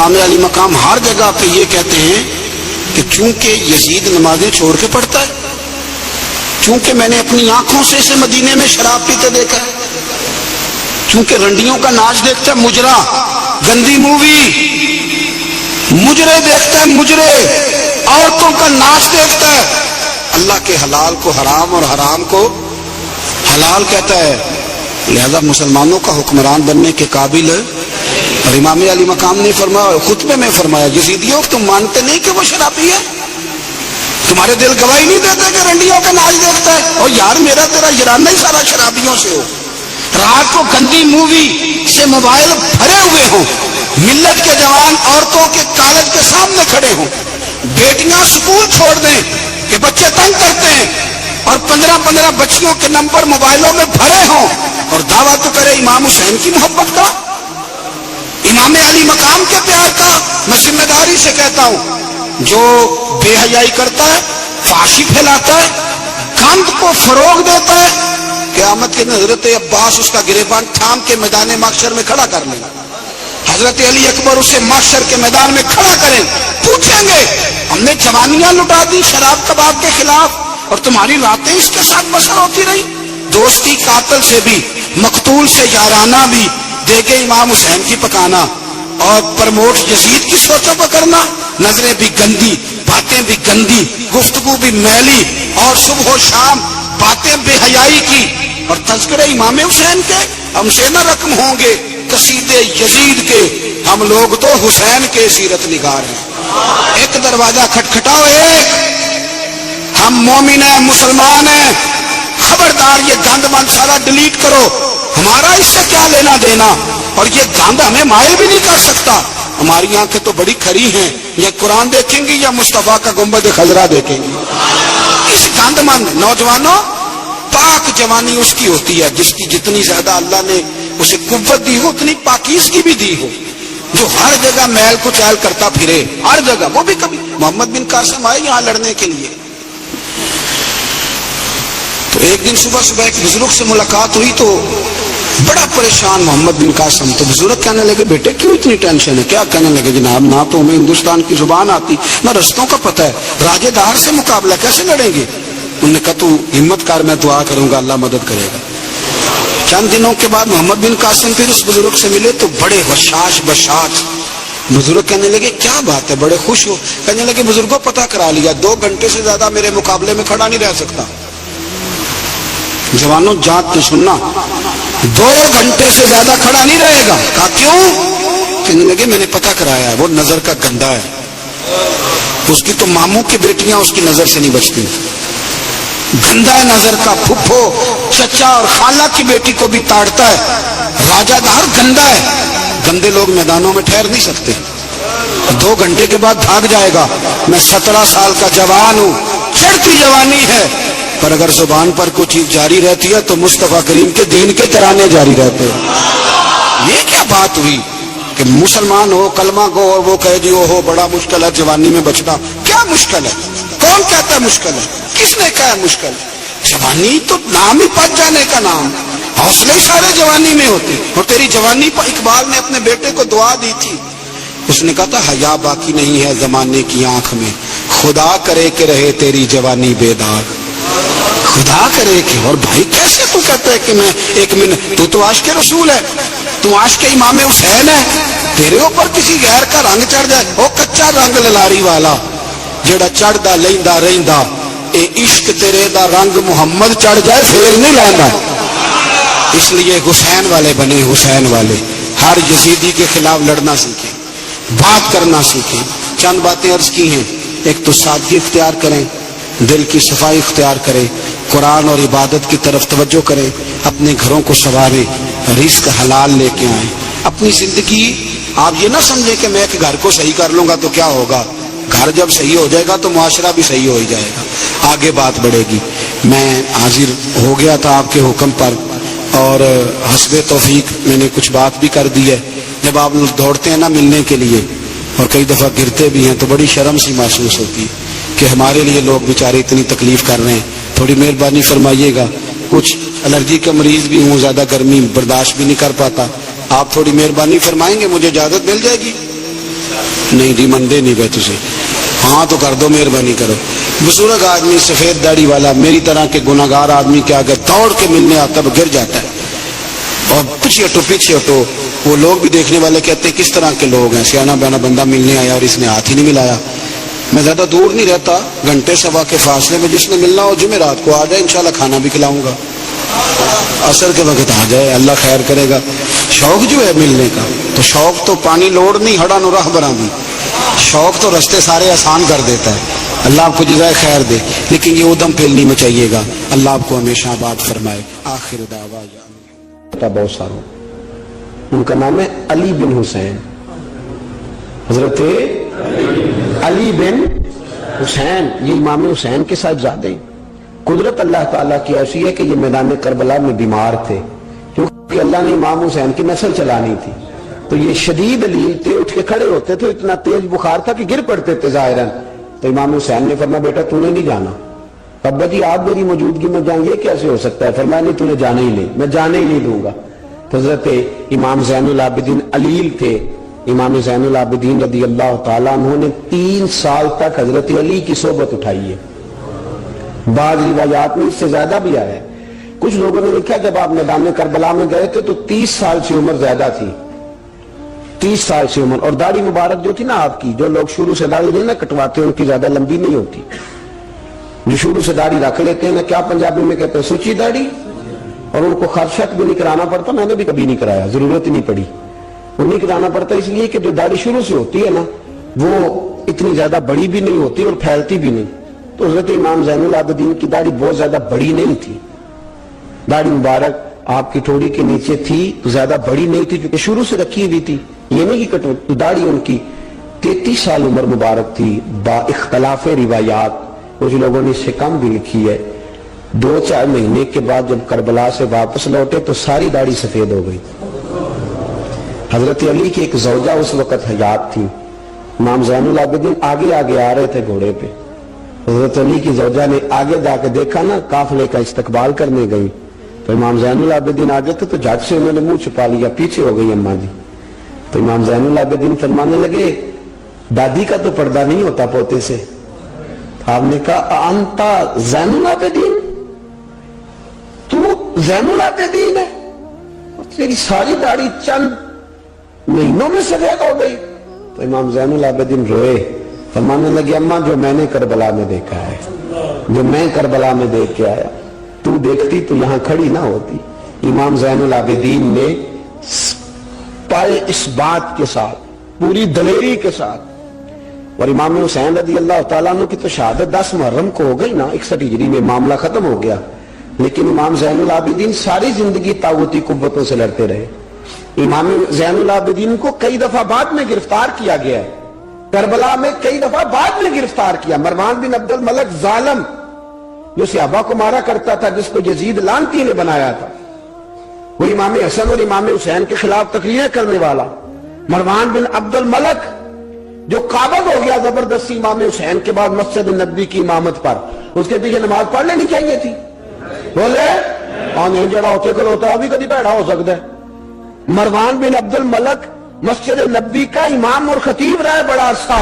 امام علی مقام ہر جگہ پہ یہ کہتے ہیں کہ چونکہ یزید نمازیں چھوڑ کے پڑھتا ہے، چونکہ میں نے اپنی آنکھوں سے اسے مدینے میں شراب پیتے دیکھا ہے، چونکہ رنڈیوں کا ناچ دیکھتا ہے، مجرا، گندی مووی، مجرے دیکھتا ہے، مجرے، عورتوں کا ناچ دیکھتا ہے، اللہ کے حلال کو حرام اور حرام کو حلال کہتا ہے، لہذا مسلمانوں کا حکمران بننے کے قابل ہے۔ اور امام علی مقام نے فرمایا، خطبے میں فرمایا، یزیدیوں تم مانتے نہیں کہ وہ شرابی ہے؟ تمہارے دل گواہی نہیں دیتے کہ رنڈیوں کا ناچ دیکھتا ہے؟ اور یار میرا تیرا یارانہ ہی سارا شرابیوں سے ہو، رات کو گندی مووی سے موبائل بھرے ہوئے ہوں، ملت کے جوان عورتوں کے کالج کے سامنے کھڑے ہوں، بیٹیاں سکول چھوڑ دیں کہ بچے تنگ کرتے ہیں، اور 15 بچیوں کے نمبر موبائلوں میں بھرے ہوں، اور دعویٰ تو کرے امام حسین کی محبت کا، امام علی مقام کے پیار کا۔ میں ذمہ داری سے کہتا ہوں، جو بے حیائی کرتا ہے، فحاشی پھیلاتا ہے، گند کو فروغ دیتا ہے، قیامت کے حضرت عباس اس کا گریبان تھام کے میدان محشر میں کھڑا کر لیں، حضرت علی اکبر اسے محشر کے میدان میں کھڑا کریں، پوچھیں گے ہم نے جوانیاں لٹا دی شراب کباب کے خلاف اور تمہاری راتیں اس کے ساتھ بسر ہوتی رہی؟ دوستی قاتل سے بھی، مقتول سے یارانہ بھی، دیکھے امام حسین کی پکانا اور پرموٹ یزید کی سوچوں کو کرنا، نظریں بھی گندی، باتیں بھی گندی، گفتگو بھی میلی، اور صبح و شام باتیں بے حیائی کی، اور تذکرے امام حسین کے ہم سے نہ رقم ہوں گے، قصیدے یزید کے ہم لوگ تو حسین کے سیرت نگار ہیں۔ ایک دروازہ کھٹکھٹاؤ، ایک، ہم مومن ہیں، مسلمان ہیں، خبردار یہ گند من سارا ڈیلیٹ کرو، ہمارا اس سے کیا لینا دینا، اور یہ گند ہمیں مائل بھی نہیں کر سکتا۔ ہماری آنکھیں تو بڑی کھری ہیں، یہ قرآن دیکھیں گی یا مصطفیٰ کا گنبد خضرا دیکھیں گی؟ اس گند مند نوجوانوں، پاک جوانی اس کی ہوتی ہے جس کی جتنی زیادہ اللہ نے اسے قوت دی ہو اتنی پاکیزگی بھی دی ہو، جو ہر جگہ میل کو چال کرتا پھرے، ہر جگہ۔ وہ بھی کبھی محمد بن قاسم آئے یہاں لڑنے کے لیے، تو ایک دن صبح ایک بزرگ سے ملاقات ہوئی تو بڑا پریشان محمد بن قاسم، تو بزرگ کہنے لگے بیٹے کیوں اتنی ٹینشن ہے؟ کیا کہنے لگے جناب نہ تو ہمیں ہندوستان کی زبان آتی نہ رستوں کا پتہ ہے، راجے دار سے مقابلہ کیسے لڑیں گے؟ انہوں نے کہا تو ہمت کر، میں دعا کروں گا اللہ مدد کرے گا۔ چند دنوں کے بعد محمد بن قاسم پھر اس بزرگ سے ملے تو بڑے وشاش بشاش، بزرگ کہنے لگے کیا بات ہے، بڑے خوش ہو؟ کہنے لگے بزرگوں پتہ کرا لیا، 2 گھنٹے سے زیادہ میرے مقابلے میں کھڑا نہیں رہ سکتا۔ جوانوں جات تو سننا، 2 گھنٹے سے زیادہ کھڑا نہیں رہے گا۔ کہا کیوں؟ کہنے لگے میں نے پتہ کرایا ہے، وہ نظر کا گندا ہے، اس کی تو ماموں کی بیٹیاں اس کی نظر سے نہیں بچتی، گندا ہے نظر کا، پھپھو چچا اور خالہ کی بیٹی کو بھی تاڑتا ہے، راجہ دار گندا ہے، گندے لوگ میدانوں میں ٹھہر نہیں سکتے، 2 گھنٹے کے بعد بھاگ جائے گا۔ میں 17 سال کا جوان ہوں، چڑھتی جوانی ہے، پر اگر زبان پر کوئی چیز جاری رہتی ہے تو مصطفیٰ کریم کے دین کے ترانے جاری رہتے ہیں۔ یہ کیا بات ہوئی کہ مسلمان ہو، کلمہ گو، اور وہ کہہ دیو ہو بڑا مشکل ہے جوانی میں بچنا؟ کیا مشکل ہے؟ کون کہتا ہے مشکل ہے؟ کس نے کہا ہے مشکل؟ جوانی تو نام ہی پچ جانے کا نام، حوصلے ہی سارے جوانی میں ہوتے۔ اور تیری جوانی پر اقبال نے اپنے بیٹے کو دعا دی تھی، اس نے کہا تھا حیا باقی نہیں ہے زمانے کی آنکھ میں، خدا کرے کہ رہے تیری جوانی بے داغ، خدا کرے کہ۔ اور بھائی کیسے تو کہتا ہے کہ میں 1 منٹ، تو عاشق رسول ہے، تو عاشق امام حسین ہے، تیرے اوپر کسی غیر کا رنگ چڑھ جائے، وہ کچا رنگ للاری والا جڑا چڑھدا لیندا رہندا، اے عشق تیرے دا رنگ محمد چڑھ جائے پھر نہیں لیندا۔ اس لیے حسین والے بنے، حسین والے، ہر یزیدی کے خلاف لڑنا سیکھیں، بات کرنا سیکھیں۔ چند باتیں عرض کی ہیں، ایک تو سادگی اختیار کریں، دل کی صفائی اختیار کریں، قرآن اور عبادت کی طرف توجہ کریں، اپنے گھروں کو سنواریں، رزق حلال لے کے آئیں۔ اپنی زندگی آپ یہ نہ سمجھیں کہ میں ایک گھر کو صحیح کر لوں گا تو کیا ہوگا، گھر جب صحیح ہو جائے گا تو معاشرہ بھی صحیح ہو ہی جائے گا، آگے بات بڑھے گی۔ میں حاضر ہو گیا تھا آپ کے حکم پر، اور حسب توفیق میں نے کچھ بات بھی کر دی ہے۔ جب آپ لوگ دوڑتے ہیں نا ملنے کے لیے اور کئی دفعہ گرتے بھی ہیں تو بڑی شرم سی محسوس ہوتی ہے کہ ہمارے لیے لوگ بیچارے اتنی تکلیف کر رہے ہیں، تھوڑی مہربانی فرمائیے گا۔ کچھ الرجی کا مریض بھی ہوں، زیادہ گرمی برداشت بھی نہیں کر پاتا، آپ تھوڑی مہربانی فرمائیں گے، مجھے اجازت مل جائے گی؟ نہیں جی مندے نہیں پہ تجھے، ہاں تو کر دو، مہربانی کرو۔ بزرگ آدمی سفید داڑھی والا میری طرح کے گناہگار آدمی کے آگے دوڑ کے ملنے آتا ہے، گر جاتا ہے اور پیچھے ہٹو پیچھے ہٹو۔ وہ لوگ بھی دیکھنے والے کہتے ہیں کس طرح کے لوگ ہیں، سیانا بیانا بندہ ملنے آیا اور اس نے ہاتھ ہی نہیں ملایا۔ میں زیادہ دور نہیں رہتا، گھنٹے سوا کے فاصلے میں، جس نے ملنا ہو جمعرات کو آ جائے، انشاءاللہ کھانا بھی کھلاؤں گا، عصر کے وقت آ جائے، اللہ خیر کرے گا۔ شوق جو ہے ملنے کا، تو شوق تو پانی لوڑ نہیں ہڑا نو راہ برآمد، شوق تو رستے سارے آسان کر دیتا ہے۔ اللہ آپ کو جزائے خیر دے، لیکن یہ ادم پھیل نہیں مچائیے گا۔ اللہ آپ کو ہمیشہ آباد فرمائے۔ آخر دعوانا بہت ساروں، ان کا نام ہے علی بن حسین، حضرت علی بن حسین، یہ امام حسین کے ساتھ زیادہ ہیں۔ قدرت اللہ تعالیٰ کی ایسی ہے کہ یہ میدان کربلا میں بیمار تھے، کیونکہ اللہ نے امام حسین کی نسل چلانی تھی، تو یہ شدید علیل تھے، اٹھ کے کھڑے ہوتے تھے، اتنا تیز بخار تھا کہ گر پڑتے تھے ظاہراً۔ تو امام حسین نے فرمایا بیٹا تو نے نہیں جانا۔ ابا جی آپ میری موجودگی میں جائیں، یہ کیسے ہو سکتا ہے؟ فرمایا نہیں، تو نے جانا ہی نہیں، میں جانے ہی نہیں دوں گا۔ تو حضرت امام زین العابدین علیل تھے، امام زین العابدین رضی اللہ تعالیٰ عنہ نے 3 سال تک حضرت علی کی صحبت اٹھائی ہے۔ بعض روایات میں اس سے زیادہ بھی آیا ہے۔ کچھ لوگوں نے لکھا جب آپ میدان کربلا میں گئے تھے تو 30 سال سے عمر زیادہ تھی، 30 سال سے عمر، اور داڑھی مبارک جو تھی نا آپ کی، جو لوگ شروع سے داڑھی نہیں نا کٹواتے ان کی زیادہ لمبی نہیں ہوتی، جو شروع سے داڑھی رکھ لیتے ہیں نا، کیا پنجابی میں کہتے ہیں سچی داڑھی، اور ان کو خرشت بھی نہیں کرانا پڑتا، میں نے بھی کبھی نہیں کرایا، ضرورت ہی نہیں پڑی، وہ نہیں کرانا پڑتا اس لیے کہ جو داڑھی شروع سے ہوتی ہے نا وہ اتنی زیادہ بڑی بھی نہیں ہوتی اور پھیلتی بھی نہیں۔ تو حضرت امام زین العابدین کی داڑھی بہت زیادہ بڑی نہیں تھی، داڑھی مبارک آپ کی ٹھوڑی کے نیچے تھی تو زیادہ بڑی نہیں تھی، کیونکہ شروع سے رکھی ہوئی تھی، یہ نہیں کہ کٹو۔ داڑھی ان کی 33 سال عمر مبارک تھی، با اختلاف روایات، کچھ لوگوں نے اس سے کم بھی لکھی ہے۔ 2-4 مہینے کے بعد جب کربلا سے واپس لوٹے تو ساری داڑھی سفید ہو گئی۔ حضرت علی کی ایک زوجہ اس وقت حیات تھی، امام زین العابدین آگے آگے آ رہے تھے گھوڑے پہ، حضرت علی کی زوجہ نے آگے جا کے دیکھا نا، قافلے کا استقبال کرنے گئی، تو امام زین العابدین آگے تھے تو جھٹ سے انہوں نے منہ چھپا لیا، پیچھے ہو گئی اماں جی۔ تو امام زین العابدین فرمانے لگے دادی کا تو پردہ نہیں ہوتا پوتے سے۔ آپ نے کہا انتا زین العابدین، تو زین العابدین ہے، تیری ساری داڑھی چند مہینوں میں سفید ہو گئی۔ تو امام زین العابدین روئے، فرمانے لگے اماں جو میں نے کربلا میں دیکھا ہے، جو میں کربلا میں دیکھ کے آیا، تو دیکھتی تو یہاں کھڑی نہ ہوتی۔ امام زین العابدین نے پائے اس بات کے ساتھ، پوری دلیری کے ساتھ، اور امام حسین رضی اللہ تعالیٰ عنہ کی تو شہادت 10 محرم کو ہو گئی نا، 61 ہجری میں معاملہ ختم ہو گیا، لیکن امام زین العابدین ساری زندگی طاغوتی قوتوں سے لڑتے رہے۔ امام زین العابدین کو کئی دفعہ بعد میں گرفتار کیا گیا ہے، کربلا میں کئی دفعہ بعد میں گرفتار کیا۔ مروان بن عبد الملک ظالم جو صحابہ کو مارا کرتا تھا، جس کو یزید لعنتی نے بنایا تھا، وہ امام حسن اور امام حسین کے خلاف تقریریں کرنے والا مروان بن عبد الملک جو قابض ہو گیا زبردستی امام حسین کے بعد مسجد نبوی کی امامت پر، اس کے پیچھے نماز پڑھ لینی چاہیے تھی، بولے نہیں جڑا ہوتے کل ہوتا ابھی کبھی پیڑا ہو سکتا ہے۔ مروان بن عبد الملک مسجد نبوی کا امام اور خطیب رہا ہے بڑا عرصہ،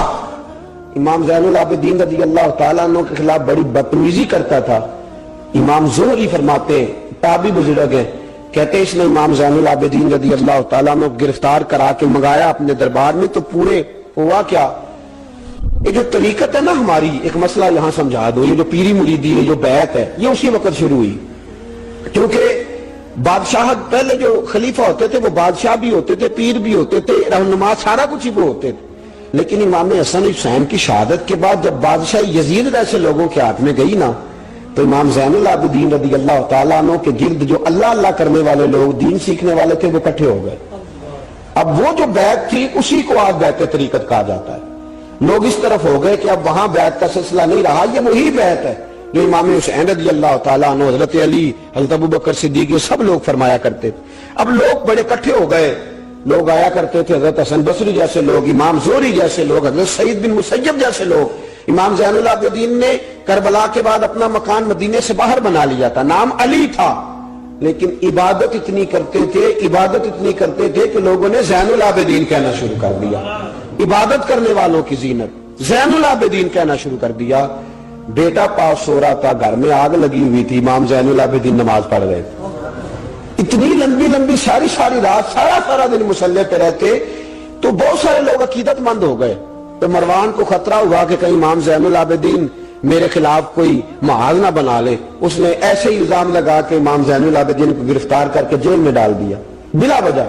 امام زین العابدین رضی اللہ تعالیٰ عنہ کے خلاف بڑی بدتمیزی کرتا تھا۔ امام زہری فرماتے ہیں، تابعی بزرگ ہیں، کہتے اس نے امام زین العابدین رضی اللہ تعالیٰ عنہ گرفتار کرا کے منگایا اپنے دربار میں، تو پورے ہوا کیا، یہ جو طریقت ہے نا ہماری، ایک مسئلہ یہاں سمجھا دو، یہ جو پیری مریدی ہے، جو بیعت ہے، یہ اسی وقت شروع ہوئی، کیونکہ بادشاہ پہلے جو خلیفہ ہوتے تھے وہ بادشاہ بھی ہوتے تھے، پیر بھی ہوتے تھے، رہنما سارا کچھ ہی وہ ہوتے تھے، لیکن امام حسن حسین کی شہادت کے بعد جب بادشاہ یزید جیسے لوگوں کے ہاتھ میں گئی نا، تو امام زین العابدین رضی اللہ تعالیٰ عنہ کے گرد جو اللہ اللہ کرنے والے لوگ، دین سیکھنے والے تھے، وہ اکٹھے ہو گئے۔ اب وہ جو بیعت تھی اسی کو آج بیعت طریقت کہا جاتا ہے۔ لوگ اس طرف ہو گئے کہ اب وہاں بیعت کا سلسلہ نہیں رہا، یہ وہی بیعت ہے جو امام حسین رضی اللہ تعالیٰ عنہ، حضرت علی، حضرت ابوبکر صدیق، یہ سب لوگ فرمایا کرتے تھے۔ اب لوگ بڑے اکٹھے ہو گئے، لوگ آیا کرتے تھے، حضرت حسن بصری جیسے لوگ، امام زہری جیسے لوگ، حضرت سعید بن مسیب جیسے لوگ۔ امام زین العابدین نے کربلا کے بعد اپنا مکان مدینے سے باہر بنا لیا تھا، نام علی تھا، لیکن عبادت اتنی کرتے تھے کہ لوگوں نے زین العابدین کہنا شروع کر دیا۔ عبادت کرنے والوں کی زینت، زین العابدین کہنا شروع کر دیا۔ بیٹا پاس سو رہا تھا، گھر میں آگ لگی ہوئی تھی، امام زین العابدین نماز پڑھ رہے تھے، اتنی لمبی لمبی ساری رات سارا دن مصلی پہ رہتے، تو بہت سارے لوگ عقیدت مند ہو گئے۔ تو مروان کو خطرہ ہوا کہ کہیں امام زین العابدین میرے خلاف کوئی محاذ نہ بنا لے، اس نے ایسے ہی الزام لگا کہ امام زین العابدین کو گرفتار کر کے جیل میں ڈال دیا بلا وجہ۔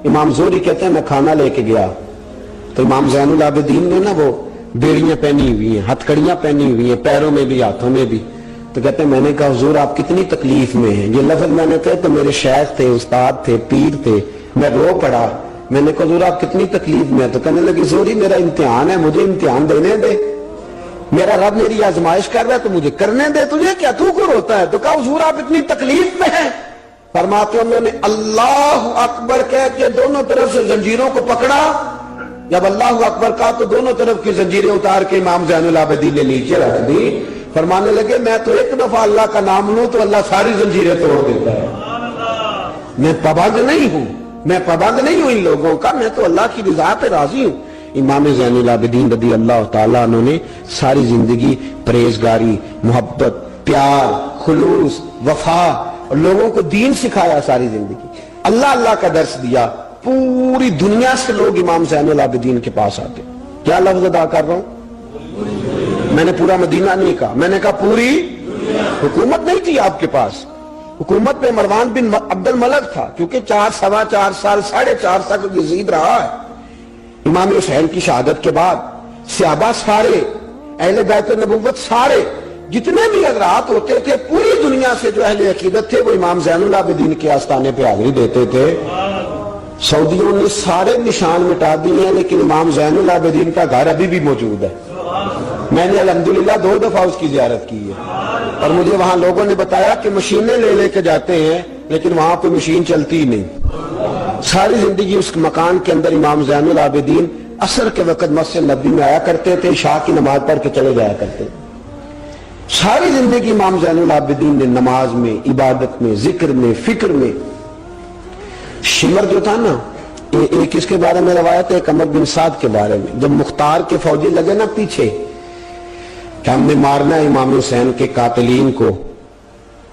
امام زہری کہتے ہیں میں کھانا لے کے گیا تو امام زین العابدین نے نا وہ بیڑیاں پہنی ہوئی ہیں، ہتھ کڑیاں پہنی ہوئی ہیں، پیروں میں بھی ہاتھوں میں بھی، تو کہتے ہیں میں نے کہا حضور آپ کتنی تکلیف میں ہیں، یہ لفظ میں نے کہا تو میرے شیخ تھے، استاد تھے، پیر تھے، میں رو پڑا، میں نے کہا حضور آپ کتنی تکلیف میں ہیں، تو کہنے لگی زہری میرا امتحان ہے، مجھے امتحان دینے دے، میرا رب میری آزمائش کر رہا ہے تو مجھے کرنے دے، تجھے کیا تو کو روتا ہے؟ تو کہا حضور آپ اتنی تکلیف میں ہیں، فرماتے ہیں میں نے اللہ اکبر کہہ کے دونوں طرف سے زنجیروں کو پکڑا، جب اللہ اکبر کہا تو دونوں طرف کی زنجیریں اتار کے امام زین العابدین نے نیچے رکھ دی، فرمانے لگے میں تو ایک دفعہ اللہ کا نام لوں تو اللہ ساری زنجیریں توڑ دیتا ہے، میں پابند نہیں ہوں ان لوگوں کا، میں تو اللہ کی رضا پہ راضی ہوں۔ امام زین العابدین رضی اللہ تعالیٰ عنہ نے ساری زندگی پرہیزگاری، محبت، پیار، خلوص، وفا اور لوگوں کو دین سکھایا، ساری زندگی اللہ کا درس دیا، پوری دنیا سے لوگ امام زین العابدین کے پاس آتے۔ کیا لفظ ادا کر رہا ہوں؟ میں نے پورا مدینہ نہیں کہا، میں نے کہا پوری حکومت نہیں تھی آپ کے پاس، حکومت پہ مروان بن عبد الملک تھا، کیونکہ 4 سوا 4 سال 4.5 تک یزید رہا ہے۔ امام حسین کی شہادت کے بعد صحابہ سارے، اہل بیت نبوت سارے، جتنے بھی حضرات ہوتے تھے پوری دنیا سے جو اہل عقیدت تھے وہ امام زین العابدین کے آستانے پہ حاضری دیتے تھے۔ سعودیوں نے سارے نشان مٹا دیے ہیں لیکن امام زین العابدین کا گھر ابھی بھی موجود ہے، میں نے الحمدللہ 2 دفعہ اس کی زیارت کی ہے، اور مجھے وہاں لوگوں نے بتایا کہ مشینیں لے کے جاتے ہیں لیکن وہاں پہ مشین چلتی ہی نہیں۔ ساری زندگی اس مکان کے اندر امام زین العابدین عصر کے وقت مسجد نبوی میں آیا کرتے تھے، عشاء کی نماز پڑھ کے چلے جایا کرتے۔ ساری زندگی امام زین العابدین نے نماز میں، عبادت میں، ذکر میں، فکر میں۔ شمر جو تھا نا، ایک اس کے بارے میں روایت ہے، ایک عمر بن سعد کے بارے میں، جب مختار کے فوجی لگے نا پیچھے کہ ہم نے مارنا ہے امام حسین کے قاتلین کو،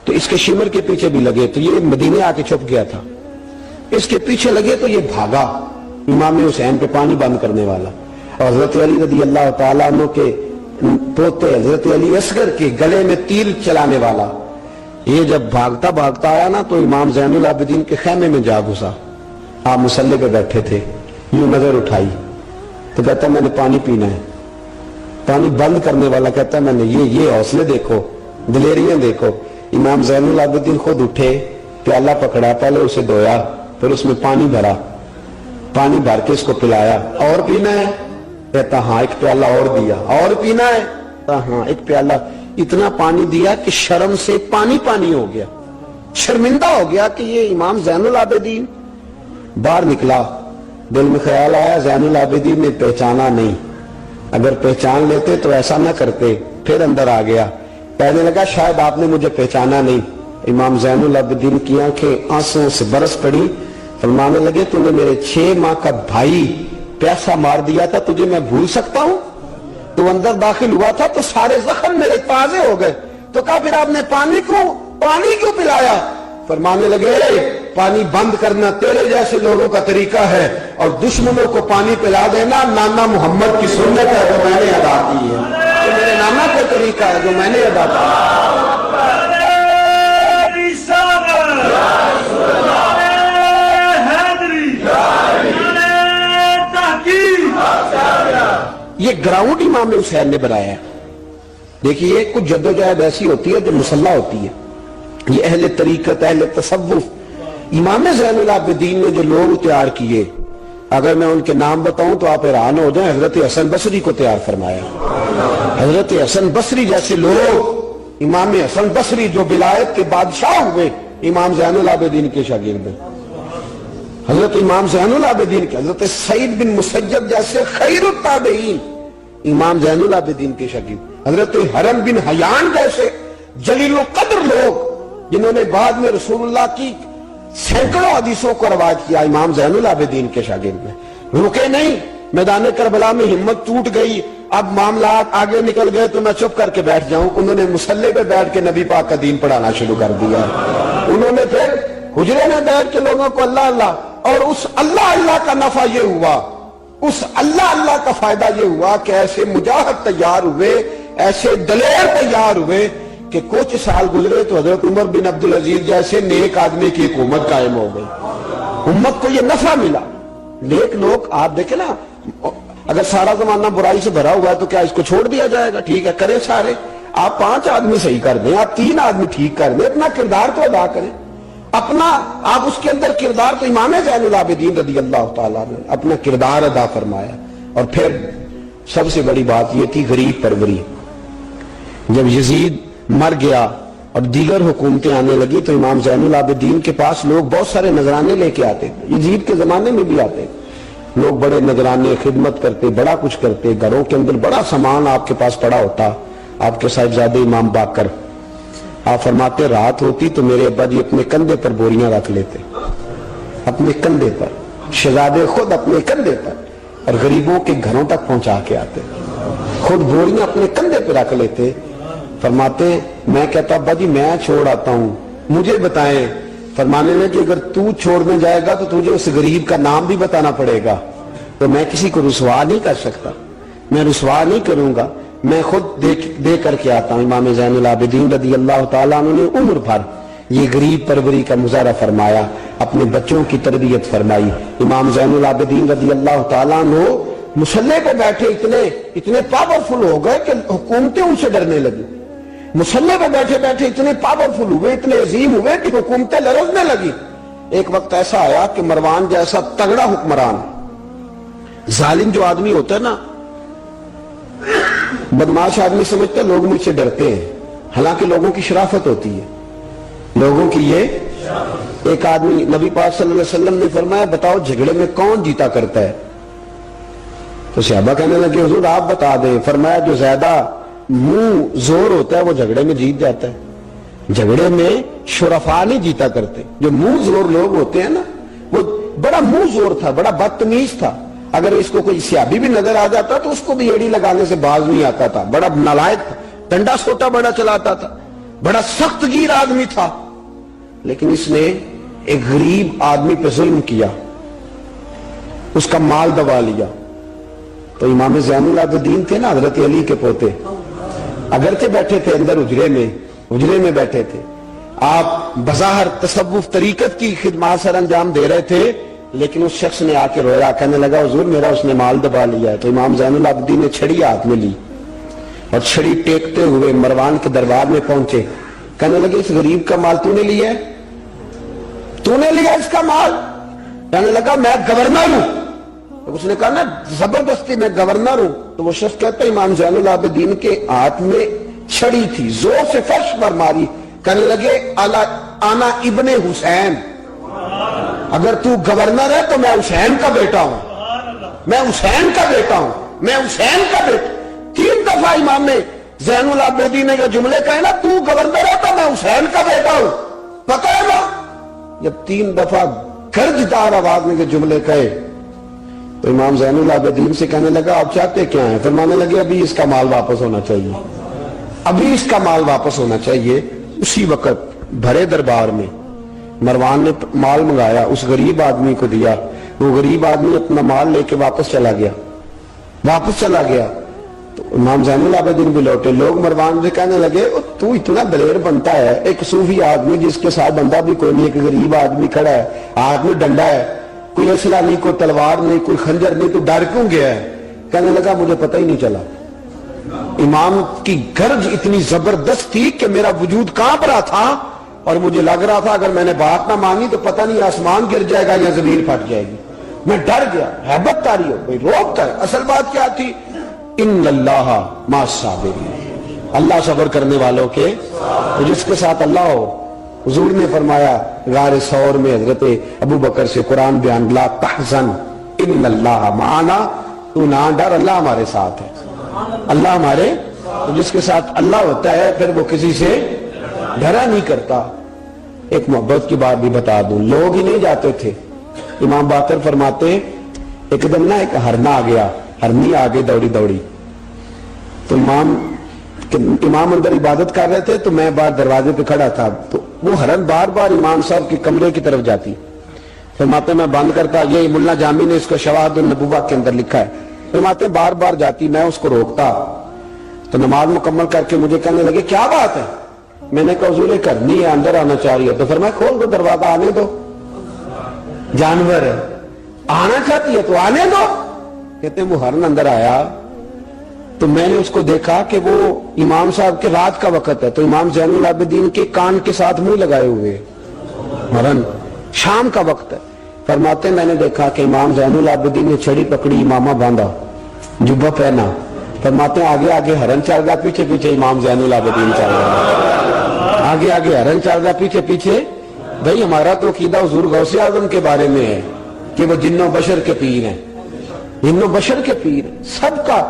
تو اس کے شمر کے پیچھے بھی لگے، تو یہ مدینے آ کے چھپ گیا تھا، اس کے پیچھے لگے تو یہ بھاگا، امام حسین پہ پانی بند کرنے والا، اور حضرت علی رضی اللہ تعالیٰ عنہ کے پوتے حضرت علی اصغر کے گلے میں تیر چلانے والا، یہ جب بھاگتا آیا نا تو امام زین العابدین کے خیمے میں جا گھسا، آپ مصلی پہ بیٹھے تھے، یوں نظر اٹھائی تو کہتا میں نے پانی پینا ہے، پانی بند کرنے والا کہتا میں نے یہ حوصلے دیکھو، دلیریاں دیکھو۔ امام زین العابدین خود اٹھے، پیالہ پکڑا، پہلے اسے دھویا، پھر اس میں پانی بھرا، پانی بھر کے اس کو پلایا، اور پینا ہے؟ کہتا ہاں، ایک پیالہ اور دیا، اور پینا ہے؟ ہاں، ایک پیالہ، اتنا پانی دیا کہ شرم سے پانی ہو گیا، شرمندہ ہو گیا کہ یہ امام زین العابدین۔ باہر نکلا، دل میں خیال آیا زین العابدین نے پہچانا نہیں، اگر پہچان لیتے تو ایسا نہ کرتے، پھر اندر آ گیا، کہنے لگا شاید آپ نے مجھے پہچانا نہیں۔ امام زین العابدین کی آنکھیں آنسوں سے برس پڑی، فرمانے لگے تو نے میرے 6 ماہ کا بھائی پیاسا مار دیا تھا، تجھے میں بھول سکتا ہوں؟ تو اندر داخل ہوا تھا تو سارے زخم میرے تازے ہو گئے، تو کہا پھر آپ نے پانی کیوں پلایا؟ فرمانے لگے پانی بند کرنا تیرے جیسے لوگوں کا طریقہ ہے، اور دشمنوں کو پانی پلا دینا نانا محمد کی سنت ہے جو میں نے ادا کی ہے، تو میرے نانا کا طریقہ ہے جو میں نے ادا کیا۔ یہ گراؤنڈ امام حسین نے بنایا ہے۔ دیکھیے کچھ جدوجہد ایسی ہوتی ہے جو مسلح ہوتی ہے، یہ اہل طریقت، اہل تصوف، امام زین العابدین نے جو لوگ تیار کیے، اگر میں ان کے نام بتاؤں تو آپ حیران ہو جائیں۔ حضرت حسن بصری کو تیار فرمایا، حضرت حسن بصری جیسے لوگ، امام حسن بصری جو ولایت کے بادشاہ ہوئے، امام زین العابدین کے شاگرد ہیں۔ حضرت امام زین العابدین کے، حضرت سعید بن مسیب جیسے خیر التابعین امام زین العابدین کے شاگرد، حضرت حرم بن حیان جیسے جلیل القدر لوگ جنہوں نے بعد میں رسول اللہ کی سینکڑوں حدیثوں کو روایت کیا، امام زین العابدین کے شاگرد میں۔ رکے نہیں، میدان کربلا میں ہمت ٹوٹ گئی، اب معاملات آگے نکل گئے تو میں چپ کر کے بیٹھ جاؤں، انہوں نے مصلی پہ بیٹھ کے نبی پاک کا دین پڑھانا شروع کر دیا، انہوں نے پھر حجرے میں بیٹھ کے لوگوں کو اللہ اللہ، اور اس اللہ اللہ کا نفع یہ ہوا، اس اللہ اللہ کا فائدہ یہ ہوا کہ ایسے مجاہد تیار ہوئے، ایسے دلیر تیار ہوئے کہ کچھ سال گزرے تو حضرت عمر بن عبدالعزیز جیسے نیک آدمی کی حکومت قائم ہو گئی، امت کو یہ نفع ملا۔ نیک لوگ آپ دیکھیں نا، اگر سارا زمانہ برائی سے بھرا ہوا ہے تو کیا اس کو چھوڑ دیا جائے گا؟ ٹھیک ہے کریں سارے، آپ 5 آدمی صحیح کر دیں، آپ 3 آدمی ٹھیک کر دیں، اپنا کردار تو ادا کریں، اپنا آپ اس کے اندر کردار، تو امام زین العابدین رضی اللہ تعالیٰ نے اپنا کردار ادا فرمایا۔ اور پھر سب سے بڑی بات یہ تھی غریب پروری۔ جب یزید مر گیا اور دیگر حکومتیں آنے لگی تو امام زین العابدین کے پاس لوگ بہت سارے نذرانے لے کے آتے تھے، یزید کے زمانے میں بھی آتے تھے، لوگ بڑے نذرانے خدمت کرتے، بڑا کچھ کرتے، گھروں کے اندر بڑا سامان آپ کے پاس پڑا ہوتا۔ آپ کے صاحبزادے امام باقر آپ فرماتے رات ہوتی تو میرے ابا جی اپنے کندھے پر بوریاں رکھ لیتے، اپنے کندھے پر، شہزادے خود اپنے کندھے پر، اور غریبوں کے گھروں تک پہنچا کے آتے، خود بوریاں اپنے کندھے پہ رکھ لیتے۔ فرماتے میں کہتا ابا جی میں چھوڑ آتا ہوں، مجھے بتائیں۔ فرمانے لگے کہ اگر تو چھوڑنے جائے گا تو تجھے اس غریب کا نام بھی بتانا پڑے گا، تو میں کسی کو رسوا نہیں کر سکتا، میں رسوا نہیں کروں گا، میں خود دے کر کے آتا ہوں۔ امام زین العابدین رضی اللہ تعالیٰ عنہ نے عمر بھر یہ غریب پروری کا مظاہرہ فرمایا، اپنے بچوں کی تربیت فرمائی۔ امام زین العابدین رضی اللہ تعالیٰ عنہ مصلی پہ بیٹھے اتنے پاورفل ہو گئے کہ حکومتیں ان سے ڈرنے لگی، مصلی پہ بیٹھے بیٹھے اتنے پاورفل ہوئے، اتنے عظیم ہوئے کہ حکومتیں لرزنے لگی۔ ایک وقت ایسا آیا کہ مروان جیسا تگڑا حکمران، ظالم جو آدمی ہوتا ہے نا، بدماش آدمی سمجھتے لوگ مجھ سے ڈرتے ہیں، حالانکہ لوگوں کی شرافت ہوتی ہے، لوگوں کی یہ ایک آدمی، نبی پاک صلی اللہ علیہ وسلم نے فرمایا بتاؤ جھگڑے میں کون جیتا کرتا ہے؟ تو صحابہ کہنے لگے حضور آپ بتا دیں۔ فرمایا جو زیادہ منہ زور ہوتا ہے وہ جھگڑے میں جیت جاتا ہے، جھگڑے میں شرفا نہیں جیتا کرتے، جو منہ زور لوگ ہوتے ہیں نا، وہ بڑا منہ زور تھا، بڑا بدتمیز تھا، اگر اس کو کوئی سیابی بھی نظر آ جاتا تو اس کو بھی ایڑی لگانے سے باز نہیں آتا تھا، بڑا نالائق تھا، ڈنڈا سوٹا بڑا چلاتا تھا، بڑا سخت گیر آدمی تھا، لیکن اس نے ایک غریب آدمی پہ ظلم کیا، اس کا مال دبا لیا۔ تو امام زین العابدین تھے نا حضرت علی کے پوتے، اگرچہ بیٹھے تھے اندر حجرے میں بیٹھے تھے، آپ بظاہر تصوف طریقت کی خدمات سر انجام دے رہے تھے، لیکن اس شخص نے آ کے رویا، کہنے لگا حضور میرا اس نے مال دبا لیا ہے۔ تو امام زین العابدین نے چھڑی ہاتھ میں لی اور چھڑی ٹیکتے ہوئے مروان کے دربار میں پہنچے، کہنے لگے اس غریب کا مال تو نے لیا ہے؟ تو نے لیا اس کا مال؟ کہنے لگا میں گورنر ہوں۔ تو اس نے کہا نا زبردستی میں گورنر ہوں۔ تو وہ شخص کہتا ہے امام زین العابدین کے ہاتھ میں چھڑی تھی، زور سے فرش پر ماری، کہنے لگے آنا ابن حسین، اگر تو گورنر ہے تو میں حسین کا بیٹا ہوں، میں حسین کا بیٹا ہوں، میں حسین کا بیٹا۔ 3 دفعہ امام زین العابدین نے یہ جملے کہے نا، تو گورنر ہے تو میں حسین کا بیٹا ہوں، پتہ ہے نا؟ جب 3 دفعہ گرجدار آواز میں یہ جملے کہے تو امام زین العابدین سے کہنے لگا آپ چاہتے کیا ہیں؟ فرمانے لگے ابھی اس کا مال واپس ہونا چاہیے، ابھی اس کا مال واپس ہونا چاہیے۔ اسی وقت بھرے دربار میں مروان نے مال منگایا، اس غریب آدمی کو دیا، وہ غریب آدمی اپنا مال لے کے واپس چلا گیا۔ تو امام زین العابدین بھی لوٹے، لوگ مروان سے کہنے لگے تو اتنا دلیر بنتا ہے، ایک صوفی آدمی جس کے ساتھ بندہ بھی کوئی نہیں، ایک غریب آدمی کھڑا ہے، ہاتھ میں ڈنڈا ہے، کوئی اسلحہ نہیں، کوئی تلوار نہیں، کوئی خنجر نہیں، تو ڈر کیوں گیا ہے؟ کہنے لگا مجھے پتہ ہی نہیں چلا۔ امام کی گرج اتنی زبردست تھی کہ میرا وجود کانپ رہا تھا اور مجھے لگ رہا تھا اگر میں نے بات نہ مانی تو پتہ نہیں آسمان گر جائے گا یا زمین پھٹ جائے گی۔ میں ڈر گیا، ہیبت تاری ہو گئی، روکتا ہے۔ اصل بات کیا تھی؟ ان اللہ مع الصابرین، اللہ صبر کرنے والوں کے، تو جس کے ساتھ اللہ ہو۔ حضور نے فرمایا غار ثور میں حضرت ابو بکر سے قرآن بیان، لا تحزن ان اللہ معنا، تو نہ ڈر، اللہ ہمارے ساتھ ہے، اللہ ہمارے، تو جس کے ساتھ اللہ ہوتا ہے پھر وہ کسی سے ڈرا نہیں کرتا۔ ایک محبت کی بات بھی بتا دوں، لوگ ہی نہیں جاتے تھے، امام باقر فرماتے ایک دم نا ایک ہرنا آ گیا، ہرنی آ گئی دوڑی دوڑی، تو امام اندر عبادت کر رہے تھے، تو میں باہر دروازے پہ کھڑا تھا، تو وہ ہرن بار بار امام صاحب کے کمرے کی طرف جاتی، فرماتے میں بند کرتا، یہ ملا جامی نے اس کو شواہد النبوہ کے اندر لکھا ہے، فرماتے بار بار جاتی، میں اس کو روکتا، تو نماز مکمل کر کے مجھے کہنے لگے کیا بات ہے؟ میں نے کہا حضور کرنی ہے، اندر آنا چاہ رہی ہے، تو فرمایا کھول دو دروازہ، آنے دو، جانور ہے، آنا چاہتی ہے تو آنے دو۔ کہتے ہیں وہ ہرن اندر آیا تو میں نے اس کو دیکھا کہ وہ امام صاحب کے رات کا وقت ہے، تو امام زین العابدین کے کان کے ساتھ منہ لگائے ہوئے، ہرن شام کا وقت ہے۔ فرماتے میں نے دیکھا کہ امام زین العابدین نے چھڑی پکڑی، امامہ باندھا، جبہ پہنا، فرماتے آگے آگے ہرن چل رہا، پیچھے پیچھے امام زین العابدین چل رہا، آگے آگے ہرن چل رہا، پیچھے پیچھے۔ بھئی ہمارا تو عقیدہ حضور غوث اعظم کے بارے میں ہے کہ وہ جن و بشر کے پیر ہیں، جن و بشر کے پیر ہیں، سب کا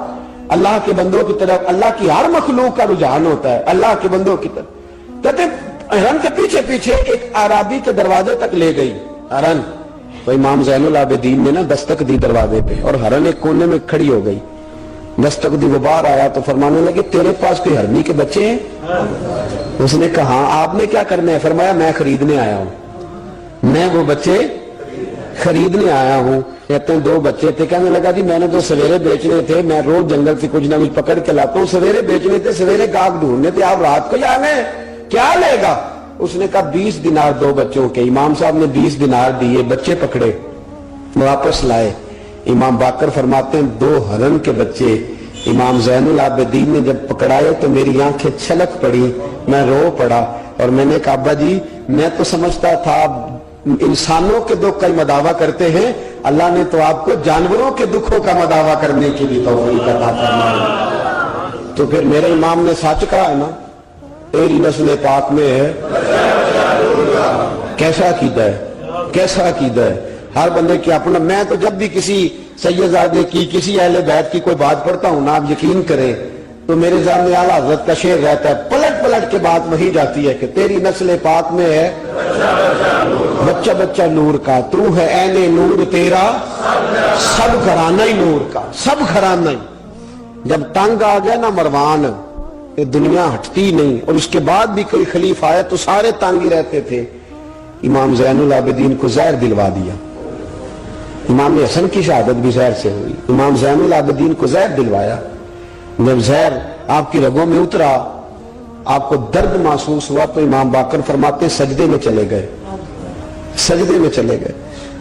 اللہ کے بندوں کی طرف، اللہ کی ہر مخلوق کا رجحان ہوتا ہے اللہ کے بندوں کی طرف۔ کہتے ہرن کے پیچھے پیچھے ایک عرابی کے دروازے تک لے گئی ہرن، تو امام زین العابدین نے نا دستک دی دروازے پہ، اور ہرن ایک کونے میں کھڑی ہو گئی، دستک دی، وہ باہر آیا تو فرمانے لگے تیرے پاس کوئی ہرنی کے بچے ہیں؟ اس نے کہا ہاں، آپ نے کیا کرنا ہے؟ فرمایا میں خریدنے آیا ہوں، میں وہ بچے خریدنے آیا ہوں۔ کہتے ہیں 2 بچے تھے، کہنے لگا جی میں نے تو سویرے بیچنے تھے، میں روز جنگل سے کچھ نہ کچھ پکڑ کے لاتا ہوں، سویرے بیچنے تھے، سویرے گاہک ڈھونڈنے تھے، آپ رات کو ہی آنے کیا لے گا؟ اس نے کہا 20 دینار 2 بچوں کے۔ امام صاحب نے 20 دینار دیے، بچے پکڑے، واپس لائے۔ امام باقر فرماتے ہیں 2 ہرن کے بچے امام زین العابدین نے جب پکڑائے تو میری آنکھیں چھلک پڑی، میں رو پڑا، اور میں نے کہا ابا جی میں تو سمجھتا تھا انسانوں کے دکھ کا مداوع کرتے ہیں، اللہ نے تو آپ کو جانوروں کے دکھوں کا مداوع کرنے کی بھی توفیق عطا فرمائی۔ تو پھر میرے امام نے سچ کہا ہے نا، تیری نسل پاک میں ہے۔ کیسا عقیدہ ہے، کیسا عقیدہ ہے، ہر بندے کی اپنا۔ میں تو جب بھی کسی سیدزادے کی، کسی اہل بیت کی کوئی بات پڑھتا ہوں نا، آپ یقین کریں تو میرے ذہن اعلیٰ حضرت کا شعر رہتا ہے، پلٹ پلٹ کے بات وہی جاتی ہے کہ تیری نسل پاک میں ہے بچہ بچہ نور کا، تو ہے عین نور تیرا سب گھرانہ ہی نور کا، سب گھرانہ ہی۔ جب تنگ آ گیا نا مروان، یہ دنیا ہٹتی نہیں، اور اس کے بعد بھی کوئی خلیفہ آیا تو سارے تنگ ہی رہتے تھے، امام زین العابدین کو زہر دلوا دیا۔ امام حسن کی شہادت بھی زہر سے ہوئی، امام زین العابدین کو زہر دلوایا۔ جب زہر آپ کی رگوں میں اترا، آپ کو درد محسوس ہوا، تو امام باقر فرماتے سجدے میں چلے گئے، سجدے میں چلے گئے۔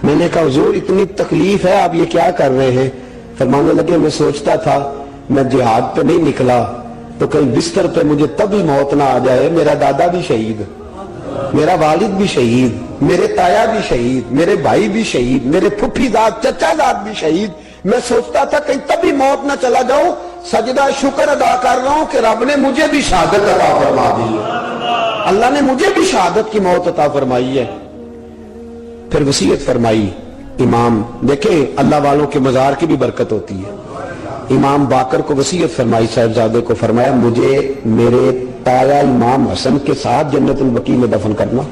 میں نے کہا حضور اتنی تکلیف ہے، آپ یہ کیا کر رہے ہیں؟ فرمانے لگے میں سوچتا تھا میں جہاد پہ نہیں نکلا تو کہیں بستر پہ مجھے تبھی موت نہ آ جائے، میرا دادا بھی شہید، میرا والد بھی شہید، میرے تایا بھی شہید، میرے بھائی بھی شہید، میرے پھپھی داد چچا داد بھی شہید، میں سوچتا تھا کہیں تبھی موت نہ چلا جاؤں، سجدہ شکر ادا کر رہا ہوں کہ رب نے مجھے بھی شہادت عطا فرما دی ہے، اللہ نے مجھے بھی شہادت کی موت عطا فرمائی ہے۔ پھر وصیت فرمائی امام، دیکھیں اللہ والوں کے مزار کی بھی برکت ہوتی ہے۔ امام باقر کو وصیت فرمائی، صاحبزادے کو فرمایا مجھے میرے تایا امام حسن کے ساتھ جنت البقیع میں دفن کرنا،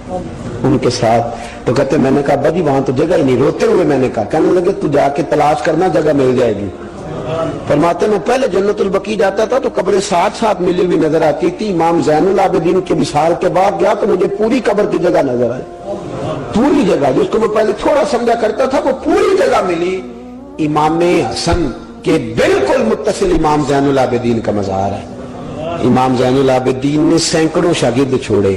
ان کے ساتھ۔ تو کہتے میں نے کہا ابا جی وہاں تو جگہ ہی نہیں، روتے ہوئے میں نے کہا، کہنے لگے تو جا کے تلاش کرنا، جگہ مل جائے گی۔ فرماتے میں پہلے جنت البقیع جاتا تھا تو قبریں ساتھ ساتھ ملی ہوئی نظر آتی تھی، امام زین العابدین کے وصال کے بعد گیا تو مجھے پوری قبر کی جگہ نظر آئی، پوری جگہ جس کو میں پہلے تھوڑا سمجھا کرتا تھا وہ پوری جگہ ملی۔ امام حسن کے بالکل متصل امام زین العابدین کا مزار ہے۔ امام زین العابدین نے سینکڑوں شاگرد چھوڑے،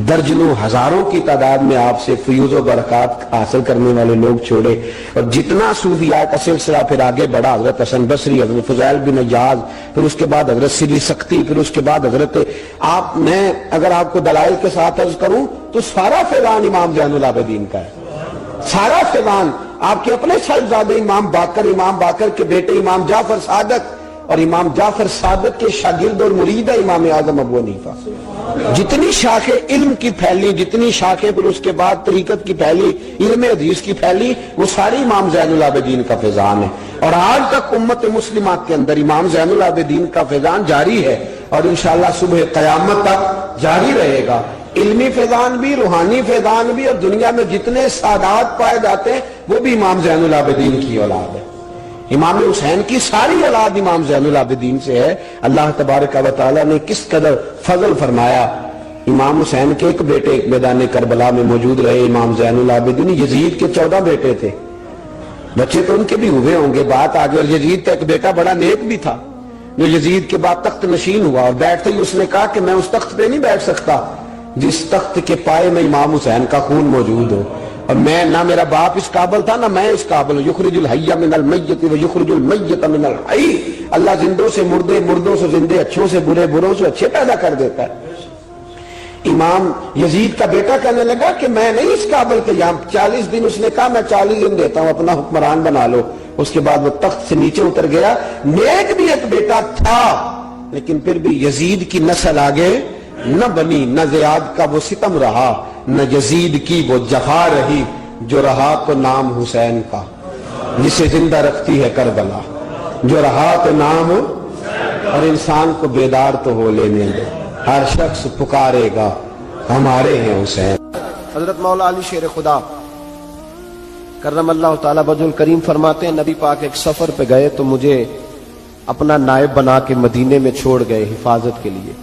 درجنوں ہزاروں کی تعداد میں آپ سے فیوز و برکات حاصل کرنے والے لوگ چھوڑے، اور جتنا صوفیاء کا سلسلہ پھر آگے بڑھا، حضرت حسن بصری، حضرت فضیل بن عیاض، پھر اس کے بعد حضرت سری سختی، پھر اس کے بعد حضرت آپ، میں اگر آپ کو دلائل کے ساتھ عرض کروں تو سارا فیضان امام زین العابدین کا ہے، سارا فیضان آپ کے اپنے صاحبزادے امام باقر کے بیٹے امام جعفر صادق اور امام جعفر صادق کے شاگرد اور مرید ہے امام اعظم ابو حنیفہ۔ جتنی شاخیں علم کی پھیلی، جتنی شاخیں پھر اس کے بعد طریقت کی پھیلی، علم حدیث کی پھیلی، وہ ساری امام زین العابدین کا فیضان ہے، اور آج تک امت مسلمہ کے اندر امام زین العابدین کا فیضان جاری ہے، اور انشاءاللہ صبح قیامت تک جاری رہے گا۔ علمی فیضان بھی، روحانی فیضان بھی، اور دنیا میں جتنے سعادات پائے جاتے ہیں وہ بھی امام زین العابدین کی اولاد ہے۔ امام حسین کی ساری اولاد امام زین العابدین سے ہے۔ اللہ تبارک و تعالیٰ نے کس قدر فضل فرمایا۔ امام حسین کے ایک بیٹے ایک میدان کربلا میں موجود رہے، امام زین العابدین۔ یزید کے 14 بیٹے تھے، بچے تو ان کے بھی ہوئے ہوں گے، بات آگے۔ اور یزید کا ایک بیٹا بڑا نیک بھی تھا جو یزید کے بعد تخت نشین ہوا، اور بیٹھتے ہی اس نے کہا کہ میں اس تخت پہ نہیں بیٹھ سکتا جس تخت کے پائے میں امام حسین کا خون موجود ہو، اور میں نہ میرا باپ اس قابل تھا نہ میں اس قابل ہوں۔ یخرج الحی من المیت و یخرج المیت من الحی، اللہ زندوں سے مردے، مردوں سے زندے، اچھوں سے برے، بروں سے اچھے پیدا کر دیتا ہے۔ امام یزید کا بیٹا کہنے لگا کہ میں نہیں اس قابل کہ یہاں 40 دن، اس نے کہا میں 40 دن دیتا ہوں، اپنا حکمران بنا لو۔ اس کے بعد وہ تخت سے نیچے اتر گیا۔ نیک بھی ایک بیٹا تھا لیکن پھر بھی یزید کی نسل آگے نہ بنی، نہ زیاد کا وہ ستم رہا، نہ یزید کی وہ جفا رہی، جو رہا تو نام حسین کا، جسے زندہ رکھتی ہے کربلا، جو رہا تو نام، اور انسان کو بیدار تو ہو لینے دے، ہر شخص پکارے گا ہمارے ہیں حسین۔ حضرت مولا علی شیر خدا کرم اللہ تعالی وجہ الکریم فرماتے ہیں، نبی پاک ایک سفر پہ گئے تو مجھے اپنا نائب بنا کے مدینے میں چھوڑ گئے حفاظت کے لیے۔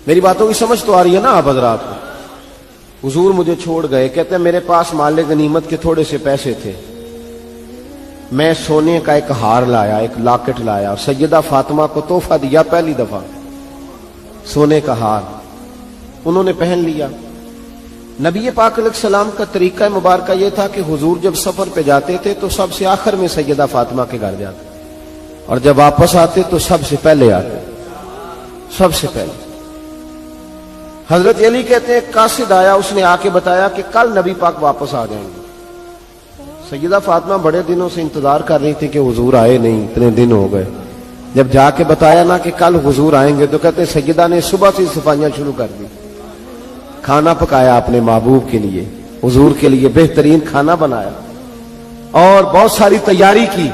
میری باتوں کی سمجھ تو آ رہی ہے نا آپ حضرات کو؟ حضور مجھے چھوڑ گئے، کہتے ہیں میرے پاس مال غنیمت کے تھوڑے سے پیسے تھے، میں سونے کا ایک ہار لایا، ایک لاکٹ لایا، اور سیدہ فاطمہ کو تحفہ دیا پہلی دفعہ، سونے کا ہار انہوں نے پہن لیا۔ نبی پاک علیہ السلام کا طریقہ مبارکہ یہ تھا کہ حضور جب سفر پہ جاتے تھے تو سب سے آخر میں سیدہ فاطمہ کے گھر جاتے، اور جب واپس آتے تو سب سے پہلے آتے، سب سے پہلے۔ حضرت علی کہتے ہیں قاصد آیا، اس نے آ کے بتایا کہ کل نبی پاک واپس آ جائیں گے۔ سیدہ فاطمہ بڑے دنوں سے انتظار کر رہی تھی کہ حضور آئے نہیں، اتنے دن ہو گئے۔ جب جا کے بتایا نا کہ کل حضور آئیں گے تو کہتے ہیں سیدہ نے صبح سے صفائیاں شروع کر دی، کھانا پکایا اپنے محبوب کے لیے، حضور کے لیے بہترین کھانا بنایا اور بہت ساری تیاری کی۔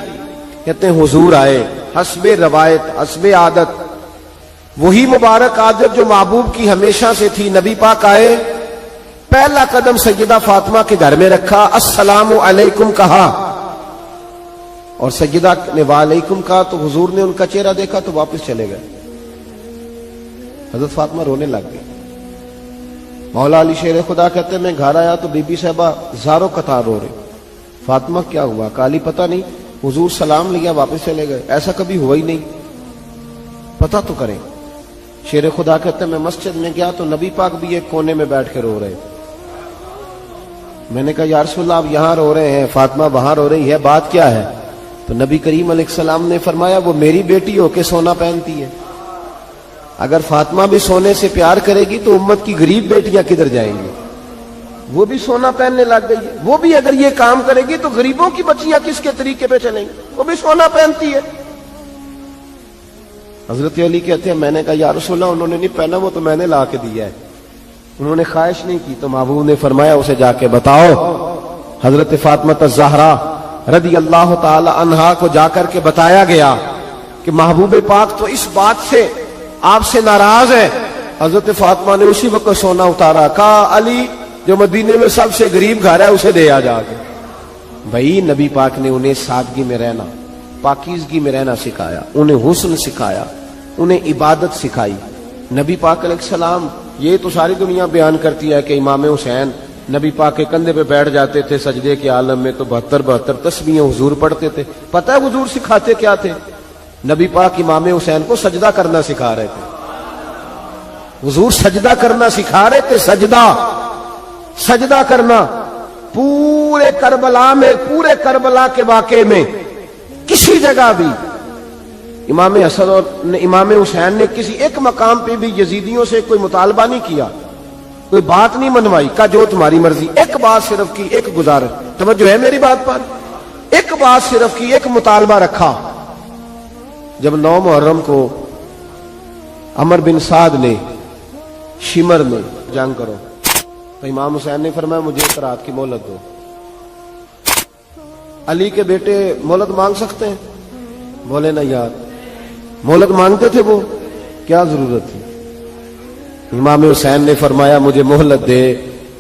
کہتے ہیں حضور آئے، حسب روایت، حسب عادت، وہی مبارک عادت جو محبوب کی ہمیشہ سے تھی۔ نبی پاک آئے، پہلا قدم سیدہ فاطمہ کے گھر میں رکھا، السلام علیکم کہا، اور سیدہ نے وعلیکم کہا تو حضور نے ان کا چہرہ دیکھا تو واپس چلے گئے۔ حضرت فاطمہ رونے لگ گئی۔ مولا علی شیر خدا کہتے ہیں میں گھر آیا تو بی بی صاحبہ زاروں قطار رو رہے۔ فاطمہ کیا ہوا؟ کالی پتہ نہیں، حضور سلام لیا واپس چلے گئے، ایسا کبھی ہوا ہی نہیں، پتہ تو کریں۔ شیر خدا کہتے ہیں میں مسجد میں گیا تو نبی پاک بھی ایک کونے میں بیٹھ کے رو رہے۔ میں نے کہا یا رسول اللہ آپ یہاں رو رہے ہیں، فاطمہ وہاں رو رہی ہے، بات کیا ہے؟ تو نبی کریم علیہ السلام نے فرمایا وہ میری بیٹی ہو کے سونا پہنتی ہے، اگر فاطمہ بھی سونے سے پیار کرے گی تو امت کی غریب بیٹیاں کدھر جائیں گی؟ وہ بھی سونا پہننے لگ گئی ہے، وہ بھی اگر یہ کام کرے گی تو غریبوں کی بچیاں کس کے طریقے پہ چلیں گی؟ وہ بھی سونا پہنتی ہے۔ حضرت علی کہتے ہیں میں نے کہا یا رسول اللہ انہوں نے نہیں پہنا، وہ تو میں نے لا کے دیا ہے، انہوں نے خواہش نہیں کی۔ تو محبوب نے فرمایا اسے جا کے بتاؤ۔ حضرت فاطمہ الزہرا رضی اللہ تعالی عنہا کو جا کر کے بتایا گیا کہ محبوب پاک تو اس بات سے آپ سے ناراض ہے۔ حضرت فاطمہ نے اسی وقت سونا اتارا، کہا علی جو مدینے میں سب سے غریب گھر ہے اسے دے آ جا کے۔ بھائی نبی پاک نے انہیں سادگی میں رہنا، پاکیزگی میں رہنا سکھایا، انہیں حسن سکھایا، انہیں عبادت سکھائی۔ نبی پاک علیہ السلام، یہ تو ساری دنیا بیان کرتی ہے کہ امام حسین نبی پاک کے کندھے پہ بیٹھ جاتے تھے سجدے کے عالم میں تو 72 تسبیحیں حضور پڑھتے تھے۔ پتہ ہے حضور سکھاتے کیا تھے؟ نبی پاک امام حسین کو سجدہ کرنا سکھا رہے تھے۔ حضور سجدہ کرنا سکھا رہے تھے، سجدہ کرنا۔ پورے کربلا کے واقعے میں کسی جگہ بھی امام حسن اور امام حسین نے کسی ایک مقام پہ بھی یزیدیوں سے کوئی مطالبہ نہیں کیا، کوئی بات نہیں منوائی، کہا جو تمہاری مرضی۔ ایک بات صرف کی، ایک گزارش، توجہ ہے میری بات پر، ایک بات صرف کی، ایک مطالبہ رکھا۔ جب 9 محرم کو عمر بن سعد نے شمر میں جنگ کرو تو امام حسین نے فرمایا مجھے ایک رات کی مہلت دو۔ علی کے بیٹے مہلت مانگ سکتے ہیں؟ بولے نا یار، مہلت مانگتے تھے وہ، کیا ضرورت تھی؟ امام حسین نے فرمایا مجھے مہلت دے،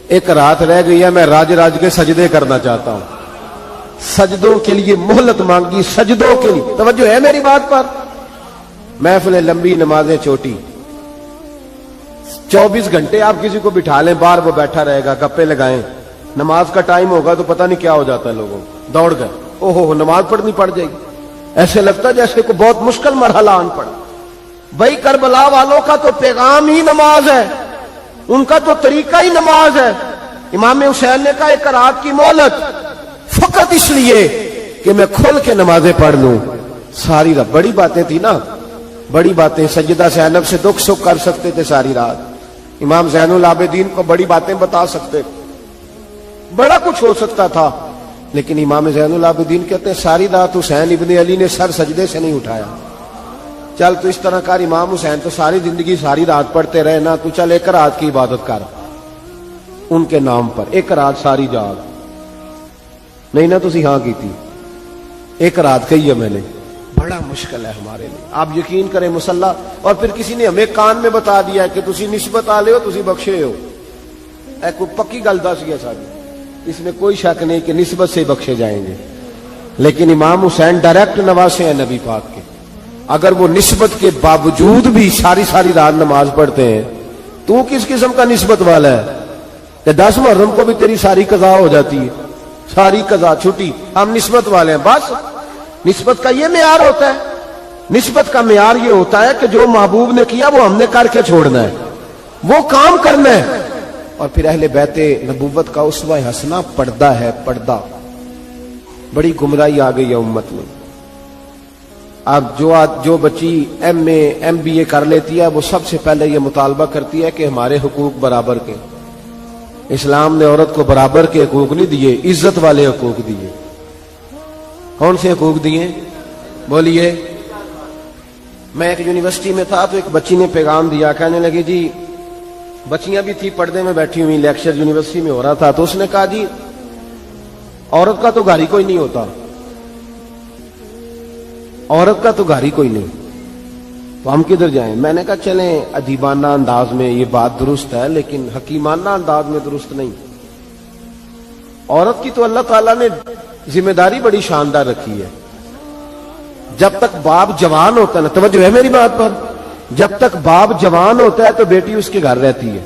ایک رات رہ گئی ہے، میں راج راج کے سجدے کرنا چاہتا ہوں. سجدوں کے لیے مہلت مانگی، سجدوں کے لیے. توجہ ہے میری بات پر؟ محفلیں لمبی، نمازیں چھوٹی. 24 گھنٹے آپ کسی کو بٹھا لیں باہر، وہ بیٹھا رہے گا، گپے لگائیں. نماز کا ٹائم ہوگا تو پتہ نہیں کیا ہو جاتا ہے لوگوں کو. دوڑ گئے، اوہو نماز پڑھنی پڑ جائے گی. ایسے لگتا ہے جیسے کوئی بہت مشکل مرحلہ آن پڑا. بھائی کربلا والوں کا تو پیغام ہی نماز ہے، ان کا تو طریقہ ہی نماز ہے. امام حسین نے کہا ایک رات کی مہلت، فقط اس لیے کہ میں کھل کے نمازیں پڑھ لوں. ساری رات بڑی باتیں تھی نا، بڑی باتیں. سیدہ زینب سے دکھ سکھ کر سکتے تھے ساری رات. امام زین العابدین کو بڑی باتیں بتا سکتے، بڑا کچھ ہو سکتا تھا. لیکن امام زین العابدین کہتے ہیں ساری رات حسین ابن علی نے سر سجدے سے نہیں اٹھایا. چل تو اس طرح کر، امام حسین تو ساری زندگی ساری رات پڑھتے رہے نا، تو چل ایک رات کی عبادت کر ان کے نام پر. ایک رات ساری جاگ نہیں نا، تسی ہاں کی تھی. ایک رات کہی ہے میں نے. بڑا مشکل ہے ہمارے لیے. آپ یقین کریں مسلح، اور پھر کسی نے ہمیں کان میں بتا دیا کہ تسی نسبت آ لے ہو، تسی بخشے ہو. اے کوئی پکی گل دس گیا ساری، اس میں کوئی شک نہیں کہ نسبت سے بخشے جائیں گے. لیکن امام حسین ڈائریکٹ نواسے ہیں نبی پاک کے. اگر وہ نسبت کے باوجود بھی ساری ساری رات نماز پڑھتے ہیں، تو کس قسم کا نسبت والا ہے کہ 10 محرم کو بھی تیری ساری قضا ہو جاتی ہے، ساری قضا چھٹی. ہم نسبت والے ہیں بس. نسبت کا یہ معیار ہوتا ہے. نسبت کا معیار یہ ہوتا ہے کہ جو محبوب نے کیا وہ ہم نے کر کے چھوڑنا ہے، وہ کام کرنا ہے. اور پھر اہل بیت نبوت کا اسوہ حسنہ پردہ ہے. پردہ بڑی گمراہی آ گئی ہے امت میں. اب جو بچی ایم بی اے کر لیتی ہے، وہ سب سے پہلے یہ مطالبہ کرتی ہے کہ ہمارے حقوق برابر کے. اسلام نے عورت کو برابر کے حقوق نہیں دیے، عزت والے حقوق دیے. کون سے حقوق دیے بولیے؟ میں ایک یونیورسٹی میں تھا تو ایک بچی نے پیغام دیا، کہنے لگی جی، بچیاں بھی تھی پردے میں بیٹھی ہوئی، لیکچر یونیورسٹی میں ہو رہا تھا، تو اس نے کہا جی عورت کا تو گھر ہی کوئی نہیں ہوتا، عورت کا تو گھر ہی کوئی نہیں، تو ہم کدھر جائیں؟ میں نے کہا چلیں ادیبانہ انداز میں یہ بات درست ہے، لیکن حکیمانہ انداز میں درست نہیں. عورت کی تو اللہ تعالیٰ نے ذمہ داری بڑی شاندار رکھی ہے. جب تک باپ جوان ہوتا ہے نا، توجہ ہے میری بات پر، جب تک باپ جوان ہوتا ہے تو بیٹی اس کے گھر رہتی ہے.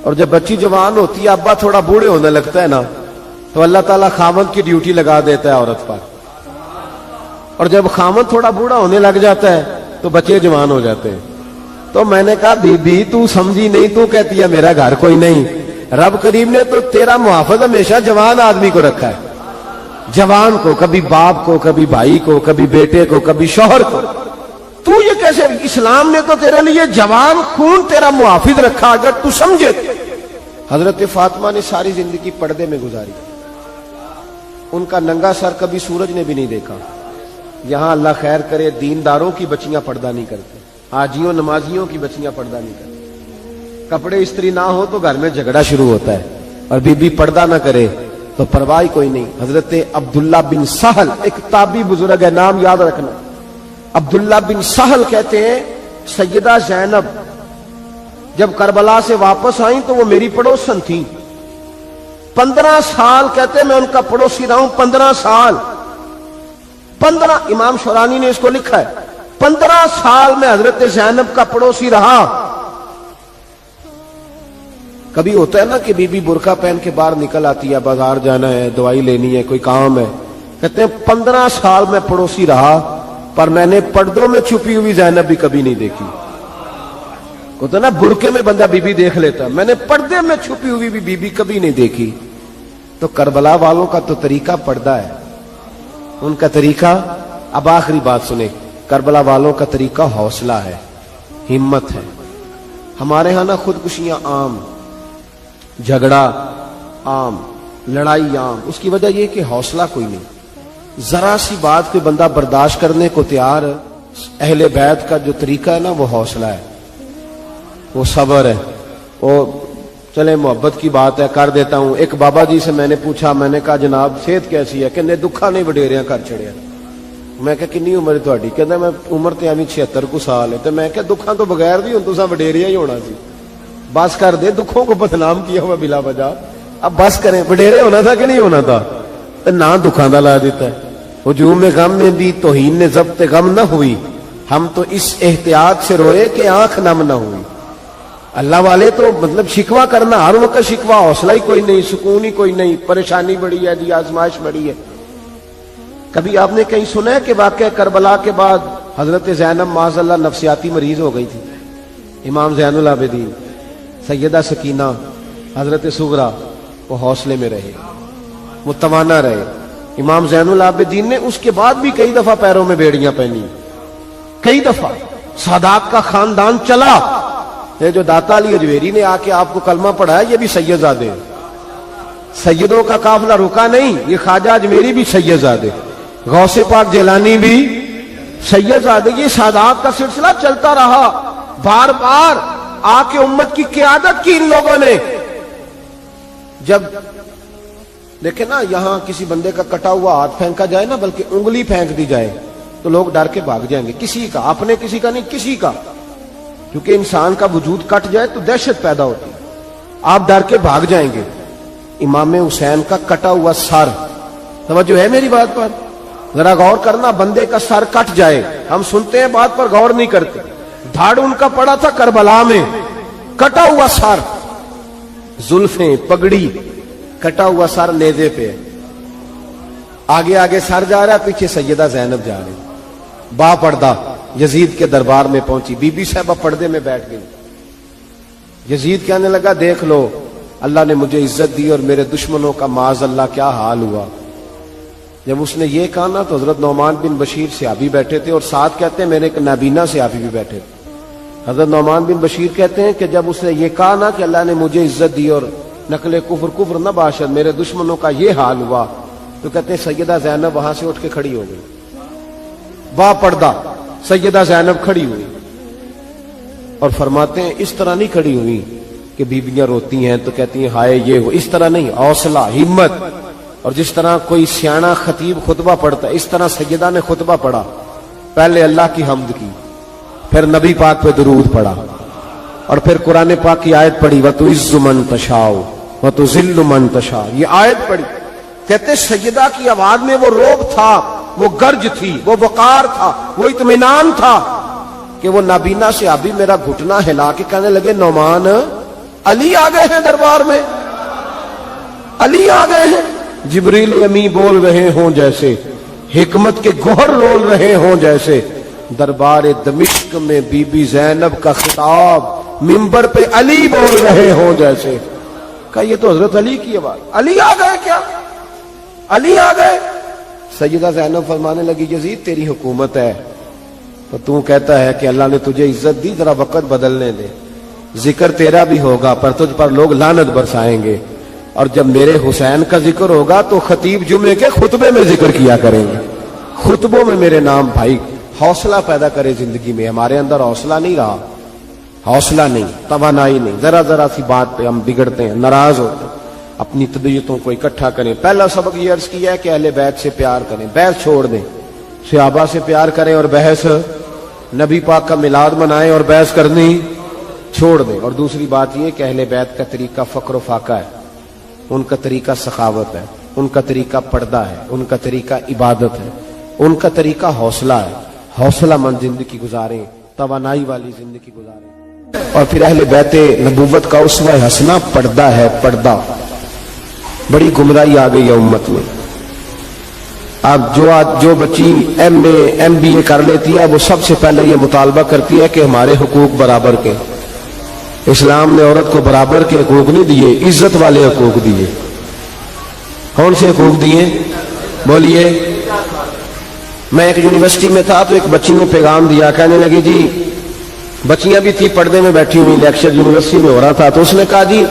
اور جب بچی جوان ہوتی ہے، ابا تھوڑا بوڑھے ہونے لگتا ہے نا، تو اللہ تعالیٰ خامند کی ڈیوٹی لگا دیتا ہے عورت پر. اور جب خامند تھوڑا بوڑھا ہونے لگ جاتا ہے تو بچے جوان ہو جاتے ہیں. تو میں نے کہا بی بی تو سمجھی نہیں، تو کہتی ہے میرا گھر کوئی نہیں. رب کریم نے تو تیرا محافظ ہمیشہ جوان آدمی کو رکھا ہے. جوان کو، کبھی باپ کو، کبھی بھائی کو، کبھی بیٹے کو، کبھی شوہر کو. تو یہ کیسے؟ اسلام نے تو تیرے لیے جوان خون تیرا محافظ رکھا، اگر تو سمجھے. حضرت فاطمہ نے ساری زندگی پردے میں گزاری. ان کا ننگا سر کبھی سورج نے بھی نہیں دیکھا. یہاں اللہ خیر کرے دینداروں کی بچیاں پردہ نہیں کرتے، حاجیوں نمازیوں کی بچیاں پردہ نہیں کرتی. کپڑے استری نہ ہو تو گھر میں جھگڑا شروع ہوتا ہے، اور بی بی پردہ نہ کرے تو پرواہ کوئی نہیں. حضرت عبداللہ بن سہل ایک تابعی بزرگ ہے، نام یاد رکھنا. عبداللہ بن سہل کہتے ہیں سیدہ زینب جب کربلا سے واپس آئیں تو وہ میری پڑوسن تھی. 15 سال کہتے میں ان کا پڑوسی رہا ہوں. 15 سال، 15 امام شورانی نے اس کو لکھا ہے، 15 سال میں حضرت زینب کا پڑوسی رہا. کبھی ہوتا ہے نا کہ بی بی برقع پہن کے باہر نکل آتی ہے، بازار جانا ہے، دوائی لینی ہے، کوئی کام ہے. کہتے ہیں 15 سال میں پڑوسی رہا، پر میں نے پردوں میں چھپی ہوئی زینب بھی کبھی نہیں دیکھی. ہوتا ہے نا برقعے میں بندہ بی بی دیکھ لیتا، میں نے پردے میں چھپی ہوئی بھی بی بی کبھی نہیں دیکھی. تو کربلا والوں کا تو طریقہ پردہ ہے، ان کا طریقہ. اب آخری بات سنیں، کربلا والوں کا طریقہ حوصلہ ہے، ہمت ہے. ہمارے ہاں نا خودکشیاں عام، جھگڑا عام، لڑائی عام. اس کی وجہ یہ کہ حوصلہ کوئی نہیں. ذرا سی بات کوئی بندہ برداشت کرنے کو تیار. اہل بیت کا جو طریقہ ہے نا وہ حوصلہ ہے، وہ صبر ہے. وہ چلے محبت کی بات ہے کر دیتا ہوں. ایک بابا جی سے میں نے پوچھا، میں نے کہا جناب صحت کیسی ہے؟ کہ دکھا نہیں وڈیریاں کر چڑیا. میں کہ کنی عمر تہاڈی؟ کہندا میں عمر تے ایویں 76 کو سال ہے. تے میں کہ دکھاں تو بغیر بھی ہن تساں وڈیریا ہی ہونا سی. بس کر دے, دکھوں کو بدنام کیا ہوا بلا وجہ. اب بس کریں, وڈیرے ہونا تھا کہ نہیں ہونا تھا؟ تے نہ دکھاں دا لا دیتا ہے. ہجوم غم میں بھی توہین نے ضبط غم نہ ہوئی, ہم تو اس احتیاط سے روئے کہ آنکھ نم نہ ہوئی. اللہ والے تو مطلب شکوہ کرنا ہر وقت شکوہ, حوصلہ ہی کوئی نہیں, سکون ہی کوئی نہیں, پریشانی بڑی ہے جی, آزمائش بڑی ہے. کبھی آپ نے کہیں سنا ہے کہ واقعہ کربلا کے بعد حضرت زینب معاذ اللہ نفسیاتی مریض ہو گئی تھی؟ امام زین العابدین, سیدہ سکینہ, حضرت صغرا وہ حوصلے میں رہے, متوانا رہے. امام زین العابدین نے اس کے بعد بھی کئی دفعہ پیروں میں بیڑیاں پہنی, کئی دفعہ. سادات کا خاندان چلا. یہ جو داتا علی اجویری نے آ کے آپ کو کلمہ پڑھایا یہ بھی سید زادے, سیدوں کا قافلہ رکا نہیں. یہ خواجہ اجمیری بھی سید زادے, غوث پاک جیلانی بھی سید زادے. یہ سادات کا سلسلہ چلتا رہا. بار بار آ کے امت کی قیادت کی ان لوگوں نے. جب دیکھیں نا یہاں کسی بندے کا کٹا ہوا ہاتھ پھینکا جائے نا, بلکہ انگلی پھینک دی جائے تو لوگ ڈر کے بھاگ جائیں گے. کسی کا, اپنے کسی کا نہیں, کسی کا. کیونکہ انسان کا وجود کٹ جائے تو دہشت پیدا ہوتی, آپ ڈر کے بھاگ جائیں گے. امام حسین کا کٹا ہوا سر, توجہ ہے میری بات پر؟ ذرا غور کرنا, بندے کا سر کٹ جائے, ہم سنتے ہیں بات پر غور نہیں کرتے. دھاڑ ان کا پڑا تھا کربلا میں, کٹا ہوا سر, زلفیں, پگڑی, کٹا ہوا سر نیزے پہ. آگے آگے سر جا رہا ہے, پیچھے سیدہ زینب جا رہی, با پردہ یزید کے دربار میں پہنچی. بی بی صاحبہ پردے میں بیٹھ گئی. یزید کہنے لگا دیکھ لو اللہ نے مجھے عزت دی اور میرے دشمنوں کا معاذ اللہ کیا حال ہوا. جب اس نے یہ کہا نا تو حضرت نعمان بن بشیر صحابی بیٹھے تھے, اور ساتھ کہتے ہیں میرے ایک نابینا صحابی بھی بیٹھے تھے. حضرت نعمان بن بشیر کہتے ہیں کہ جب اس نے یہ کہا نا کہ اللہ نے مجھے عزت دی اور نقل کفر نہ باشد, میرے دشمنوں کا یہ حال ہوا, تو کہتے ہیں سیدہ زینب وہاں سے اٹھ کے کھڑی ہو گئی. با پردہ سیدہ زینب کھڑی ہوئی, اور فرماتے ہیں اس طرح نہیں کھڑی ہوئی کہ بیویاں روتی ہیں تو کہتی ہیں ہائے یہ ہو, اس طرح نہیں, حوصلہ, ہمت. اور جس طرح کوئی سیاںا خطیب خطبہ پڑھتا ہے اس طرح سیدہ نے خطبہ پڑھا. پہلے اللہ کی حمد کی, پھر نبی پاک پہ درود پڑھا, اور پھر قرآن پاک کی آیت پڑھی وَتُعِزُّ مَن تَشَاءُ وَتُذِلُّ مَن تَشَاءُ. یہ آیت پڑھی. کہتے سیدہ کی آواز میں وہ روب تھا, وہ گرج تھی, وہ وقار تھا, وہ اطمینان تھا کہ وہ نابینا سے ابھی میرا گھٹنا ہلا کے کہنے لگے نعمان علی آ گئے ہیں دربار میں, علی آ گئے ہیں. جبریل امی بول رہے ہوں جیسے, حکمت کے گوہر رول رہے ہوں جیسے. دربار دمشق میں بی بی زینب کا خطاب منبر پہ علی بول رہے ہوں جیسے. کہ یہ تو حضرت علی کی آواز, علی آ گئے کیا, علی آ گئے. سیدہ زینب فرمانے لگی یزید تیری حکومت ہے تو تو کہتا ہے کہ اللہ نے تجھے عزت دی, ذرا وقت بدلنے دے, ذکر تیرا بھی ہوگا پر تجھ پر لوگ لعنت برسائیں گے. اور جب میرے حسین کا ذکر ہوگا تو خطیب جمعے کے خطبے میں ذکر کیا کریں گے, خطبوں میں میرے نام. بھائی حوصلہ پیدا کرے زندگی میں. ہمارے اندر حوصلہ نہیں رہا, حوصلہ نہیں, توانائی نہیں. ذرا ذرا سی بات پہ ہم بگڑتے ہیں, ناراض ہوتے ہیں. اپنی طبیعتوں کو اکٹھا کریں. پہلا سبق یہ عرض کیا ہے کہ اہل بیت سے پیار کریں, بحث چھوڑ دیں. صحابہ سے پیار کریں اور بحث, نبی پاک کا میلاد منائیں اور بحث کرنی چھوڑ دیں. اور دوسری بات یہ کہ اہل بیت کا طریقہ فقر و فاقہ ہے, ان کا طریقہ سخاوت ہے, ان کا طریقہ پردہ ہے, ان کا طریقہ عبادت ہے, ان کا طریقہ حوصلہ ہے. حوصلہ مند زندگی گزاریں, توانائی والی زندگی گزاریں. اور پھر اہل بیت نبوت کا اسوہ حسنہ پردہ ہے, پردہ. بڑی گمراہی آ گئی ہے امت میں. اب جو بچی ایم بی اے کر لیتی ہے وہ سب سے پہلے یہ مطالبہ کرتی ہے کہ ہمارے حقوق برابر کے. اسلام نے عورت کو برابر کے حقوق نہیں دیے, عزت والے حقوق دیے. کون سے حقوق دیے بولیے؟ میں ایک یونیورسٹی میں تھا تو ایک بچی نے پیغام دیا, کہنے لگی جی بچیاں بھی تھی پردے میں بیٹھی ہوئی, لیکچر یونیورسٹی میں ہو رہا تھا, تو اس نے کہا جی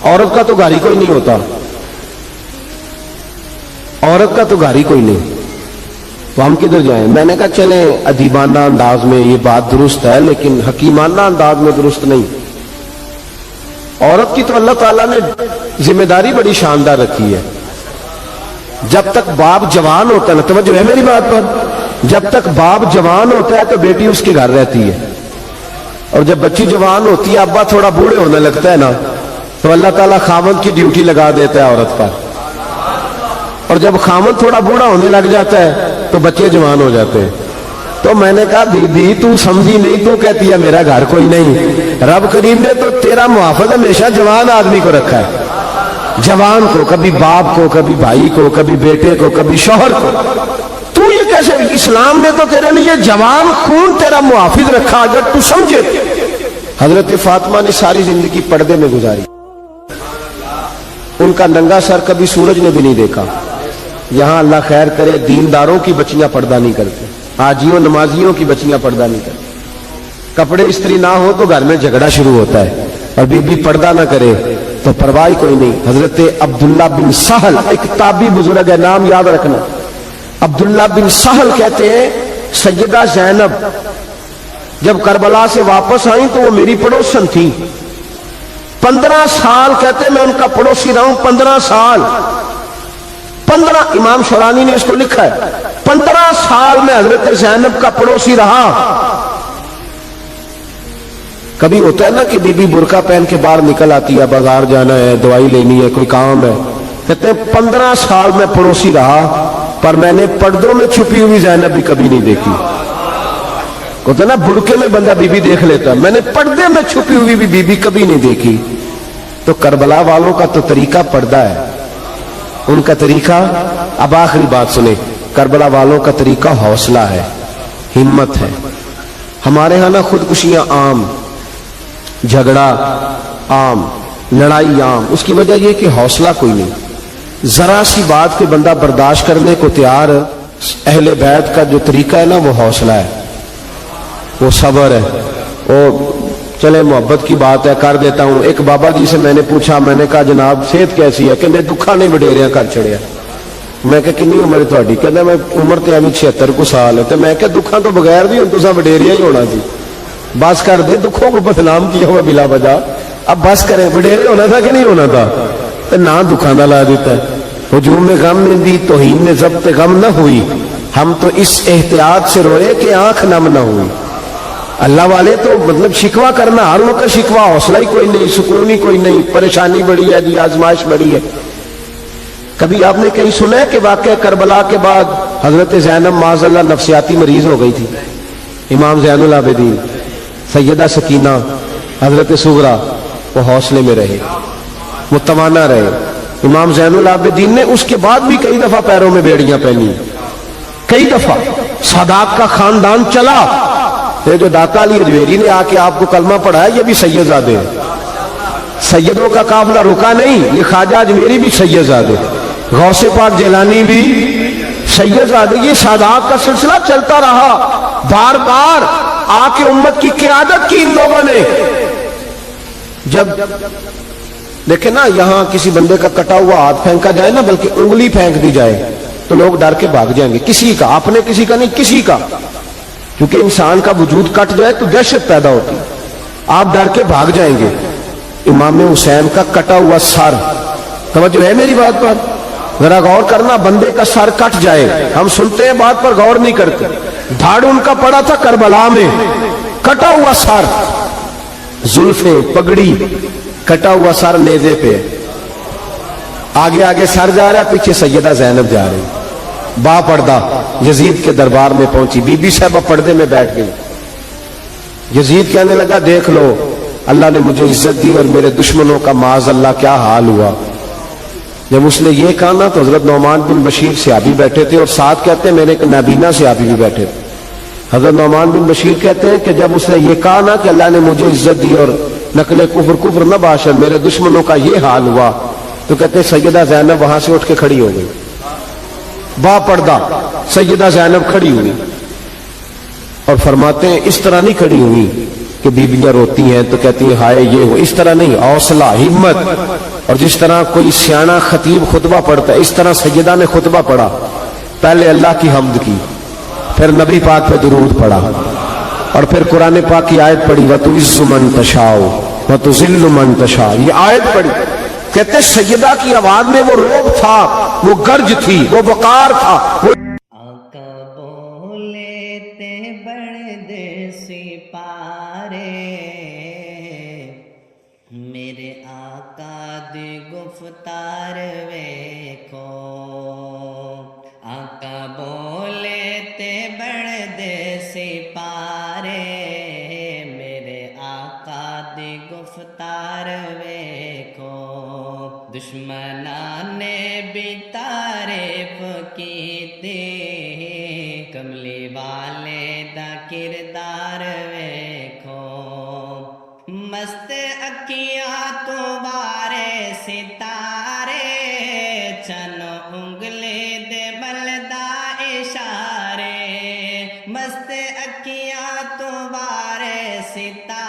عورت کا تو گھر ہی کوئی نہیں ہوتا, عورت کا تو گھر ہی کوئی نہیں, تو ہم کدھر جائیں؟ میں نے کہا چلیں ادیبانہ انداز میں یہ بات درست ہے لیکن حکیمانہ انداز میں درست نہیں. عورت کی تو اللہ تعالیٰ نے ذمہ داری بڑی شاندار رکھی ہے. جب تک باپ جوان ہوتا ہے نا، توجہ ہے میری بات پر، جب تک باپ جوان ہوتا ہے تو بیٹی اس کے گھر رہتی ہے، اور جب بچی جوان ہوتی ہے، ابا تھوڑا بوڑھے ہونے لگتا ہے نا، تو اللہ تعالیٰ خاوند کی ڈیوٹی لگا دیتا ہے عورت پر، اور جب خاوند تھوڑا بوڑھا ہونے لگ جاتا ہے تو بچے جوان ہو جاتے ہیں۔ تو میں نے کہا بی بی تو سمجھی نہیں، تو کہتی ہے میرا گھر کوئی نہیں، رب کریم نے تو تیرا محافظ ہمیشہ جوان آدمی کو رکھا ہے، جوان کو، کبھی باپ کو، کبھی بھائی کو، کبھی بیٹے کو، کبھی شوہر کو۔ تو یہ کیسے، اسلام نے تو تیرے لیے جوان خون تیرا محافظ رکھا، اگر تو سمجھے۔ حضرت فاطمہ نے ساری زندگی پردے میں گزاری، ان کا ننگا سر کبھی سورج نے بھی نہیں دیکھا۔ یہاں اللہ خیر کرے دینداروں کی بچیاں پردہ نہیں کرتے، حاجیوں نمازیوں کی بچیاں پردہ نہیں کرتی، کپڑے استری نہ ہو تو گھر میں جھگڑا شروع ہوتا ہے، اور بی بی پردہ نہ کرے تو پرواہ کوئی نہیں۔ حضرت عبداللہ بن سہل ایک تابعی بزرگ ہے، نام یاد رکھنا، عبداللہ بن سہل کہتے ہیں سیدہ زینب جب کربلا سے واپس آئیں تو وہ میری پڑوسن تھی، 15 سال کہتے ہیں میں ان کا پڑوسی رہا ہوں، 15 سال، 15، امام شورانی نے اس کو لکھا ہے، 15 سال میں حضرت زینب کا پڑوسی رہا۔ کبھی ہوتا ہے نا کہ بی بی برقع پہن کے باہر نکل آتی ہے، بازار جانا ہے، دوائی لینی ہے، کوئی کام ہے، کہتے ہیں 15 سال میں پڑوسی رہا، پر میں نے پردوں میں چھپی ہوئی زینب بھی کبھی نہیں دیکھی۔ کہتے ہیں نا برقعے میں بندہ بی بی دیکھ لیتا، میں نے پردے میں چھپی ہوئی بھی بی بی کبھی نہیں دیکھی۔ تو کربلا والوں کا تو طریقہ پردہ ہے، ان کا طریقہ، اب آخری بات سنیں، کربلا والوں کا طریقہ حوصلہ ہے، ہمت ہے۔ ہمارے ہاں نا خودکشیاں عام، جھگڑا عام، لڑائی عام، اس کی وجہ یہ کہ حوصلہ کوئی نہیں، ذرا سی بات کے بندہ برداشت کرنے کو تیار۔ اہل بیت کا جو طریقہ ہے نا وہ حوصلہ ہے، وہ صبر ہے، وہ چلے محبت کی بات ہے کر دیتا ہوں۔ ایک بابا جی سے میں نے پوچھا، میں نے کہا جناب صحت کیسی ہے؟ کہ دکھا نہیں وڈیریاں کر چڑیا۔ میں کہ کنی عمر تھوڑی؟ کہ میں عمر تے ابھی 76 کو سال ہے۔ تو میں کہ دکھاں تو بغیر بھی ہوں تو وڈیریا ہی ہونا سی، بس کر دے، دکھوں کو بدنام کیا ہوا بلا وجہ، اب بس کریں، وڈیرے ہونا تھا کہ نہیں ہونا تھا؟ تو نہ دکھاں دا لا دیتا ہے۔ ہجوم میں غم میں دی توہین میں ضبط غم نہ ہوئی، ہم تو اس احتیاط سے روئے کہ آنکھ نم نہ ہوئی۔ اللہ والے تو مطلب شکوہ کرنا، ہر وقت شکوہ، حوصلہ ہی کوئی نہیں، سکون ہی کوئی نہیں، پریشانی بڑی ہے جی، آزمائش بڑی ہے۔ کبھی آپ نے کہیں سنا ہے کہ واقعہ کربلا کے بعد حضرت زینب معاذ اللہ نفسیاتی مریض ہو گئی تھی؟ امام زین العابدین، سیدہ سکینہ، حضرت صغرا، وہ حوصلے میں رہے، متوانا رہے۔ امام زین العابدین نے اس کے بعد بھی کئی دفعہ پیروں میں بیڑیاں پہنی، کئی دفعہ۔ سادات کا خاندان چلا، یہ جو داتا علی اجمیری نے آ کے آپ کو کلمہ پڑھایا یہ بھی سید زادے ہیں، سیدوں کا قافلہ رکا نہیں، یہ خواجہ اجمیری بھی سید زادے، غوث پاک جیلانی بھی سید زادے۔ یہ سادات کا سلسلہ چلتا رہا، بار بار آ کے امت کی قیادت کی ان لوگوں نے۔ جب دیکھیں نا یہاں کسی بندے کا کٹا ہوا ہاتھ پھینکا جائے نا، بلکہ انگلی پھینک دی جائے تو لوگ ڈر کے بھاگ جائیں گے، کسی کا، اپنے کسی کا نہیں، کسی کا، کیونکہ انسان کا وجود کٹ جائے تو دہشت پیدا ہوتی، آپ ڈر کے بھاگ جائیں گے۔ امام حسین کا کٹا ہوا سر، توجہ ہے میری بات پر؟ ذرا غور کرنا، بندے کا سر کٹ جائے، ہم سنتے ہیں بات پر غور نہیں کرتے۔ دھاڑ ان کا پڑا تھا کربلا میں، کٹا ہوا سر، زلفیں، پگڑی، کٹا ہوا سر نیزے پہ، آگے آگے سر جا رہا ہے، پیچھے سیدہ زینب جا رہی، با پردہ یزید کے دربار میں پہنچی، بی بی صاحبہ پردے میں بیٹھ گئی۔ یزید کہنے لگا دیکھ لو اللہ نے مجھے عزت دی اور میرے دشمنوں کا معاذ اللہ کیا حال ہوا۔ جب اس نے یہ کہا نا تو حضرت نعمان بن بشیر صحابی بیٹھے تھے، اور ساتھ کہتے ہیں میرے ایک نابینا صحابی بھی بیٹھے تھے۔ حضرت نعمان بن بشیر کہتے ہیں کہ جب اس نے یہ کہا نا کہ اللہ نے مجھے عزت دی اور نقل کفر نہ باشد، میرے دشمنوں کا یہ حال ہوا، تو کہتے ہیں سیدہ زینب وہاں سے اٹھ کے کھڑی ہو گئی، با پردہ سیدہ زینب کھڑی ہوئی، اور فرماتے ہیں اس طرح نہیں کھڑی ہوئی کہ بیویاں روتی ہیں تو کہتی ہیں ہائے یہ ہو، اس طرح نہیں، حوصلہ، ہمت۔ اور جس طرح کوئی سیاںہ خطیب خطبہ پڑھتا ہے اس طرح سیدہ نے خطبہ پڑھا، پہلے اللہ کی حمد کی، پھر نبی پاک پہ درود پڑھا، اور پھر قرآن پاک کی آیت پڑھی وَتُعِزُّ مَن تَشَاءُ وَتُذِلُّ مَن تَشَاءُ، یہ آیت پڑھی، کہتے سیدہ کی آواز میں وہ روب تھا، وہ گرج تھی، وہ وقار تھا، وہ آقا بولے تے بڑھ دے سپارے، میرے آقا دی گفتار ویکھو، آقا بولے تے بڑھ دے سپارے، میرے آقا دی گفتار ویکھو، دشمنان نے بھی تعریف کیتی، کملی والے دا کردار ویکھو، مست اکھیاں تو بارے ستارے، چن انگلی دے بلدا اشارے، مست اکھیاں تو بارے ستارے،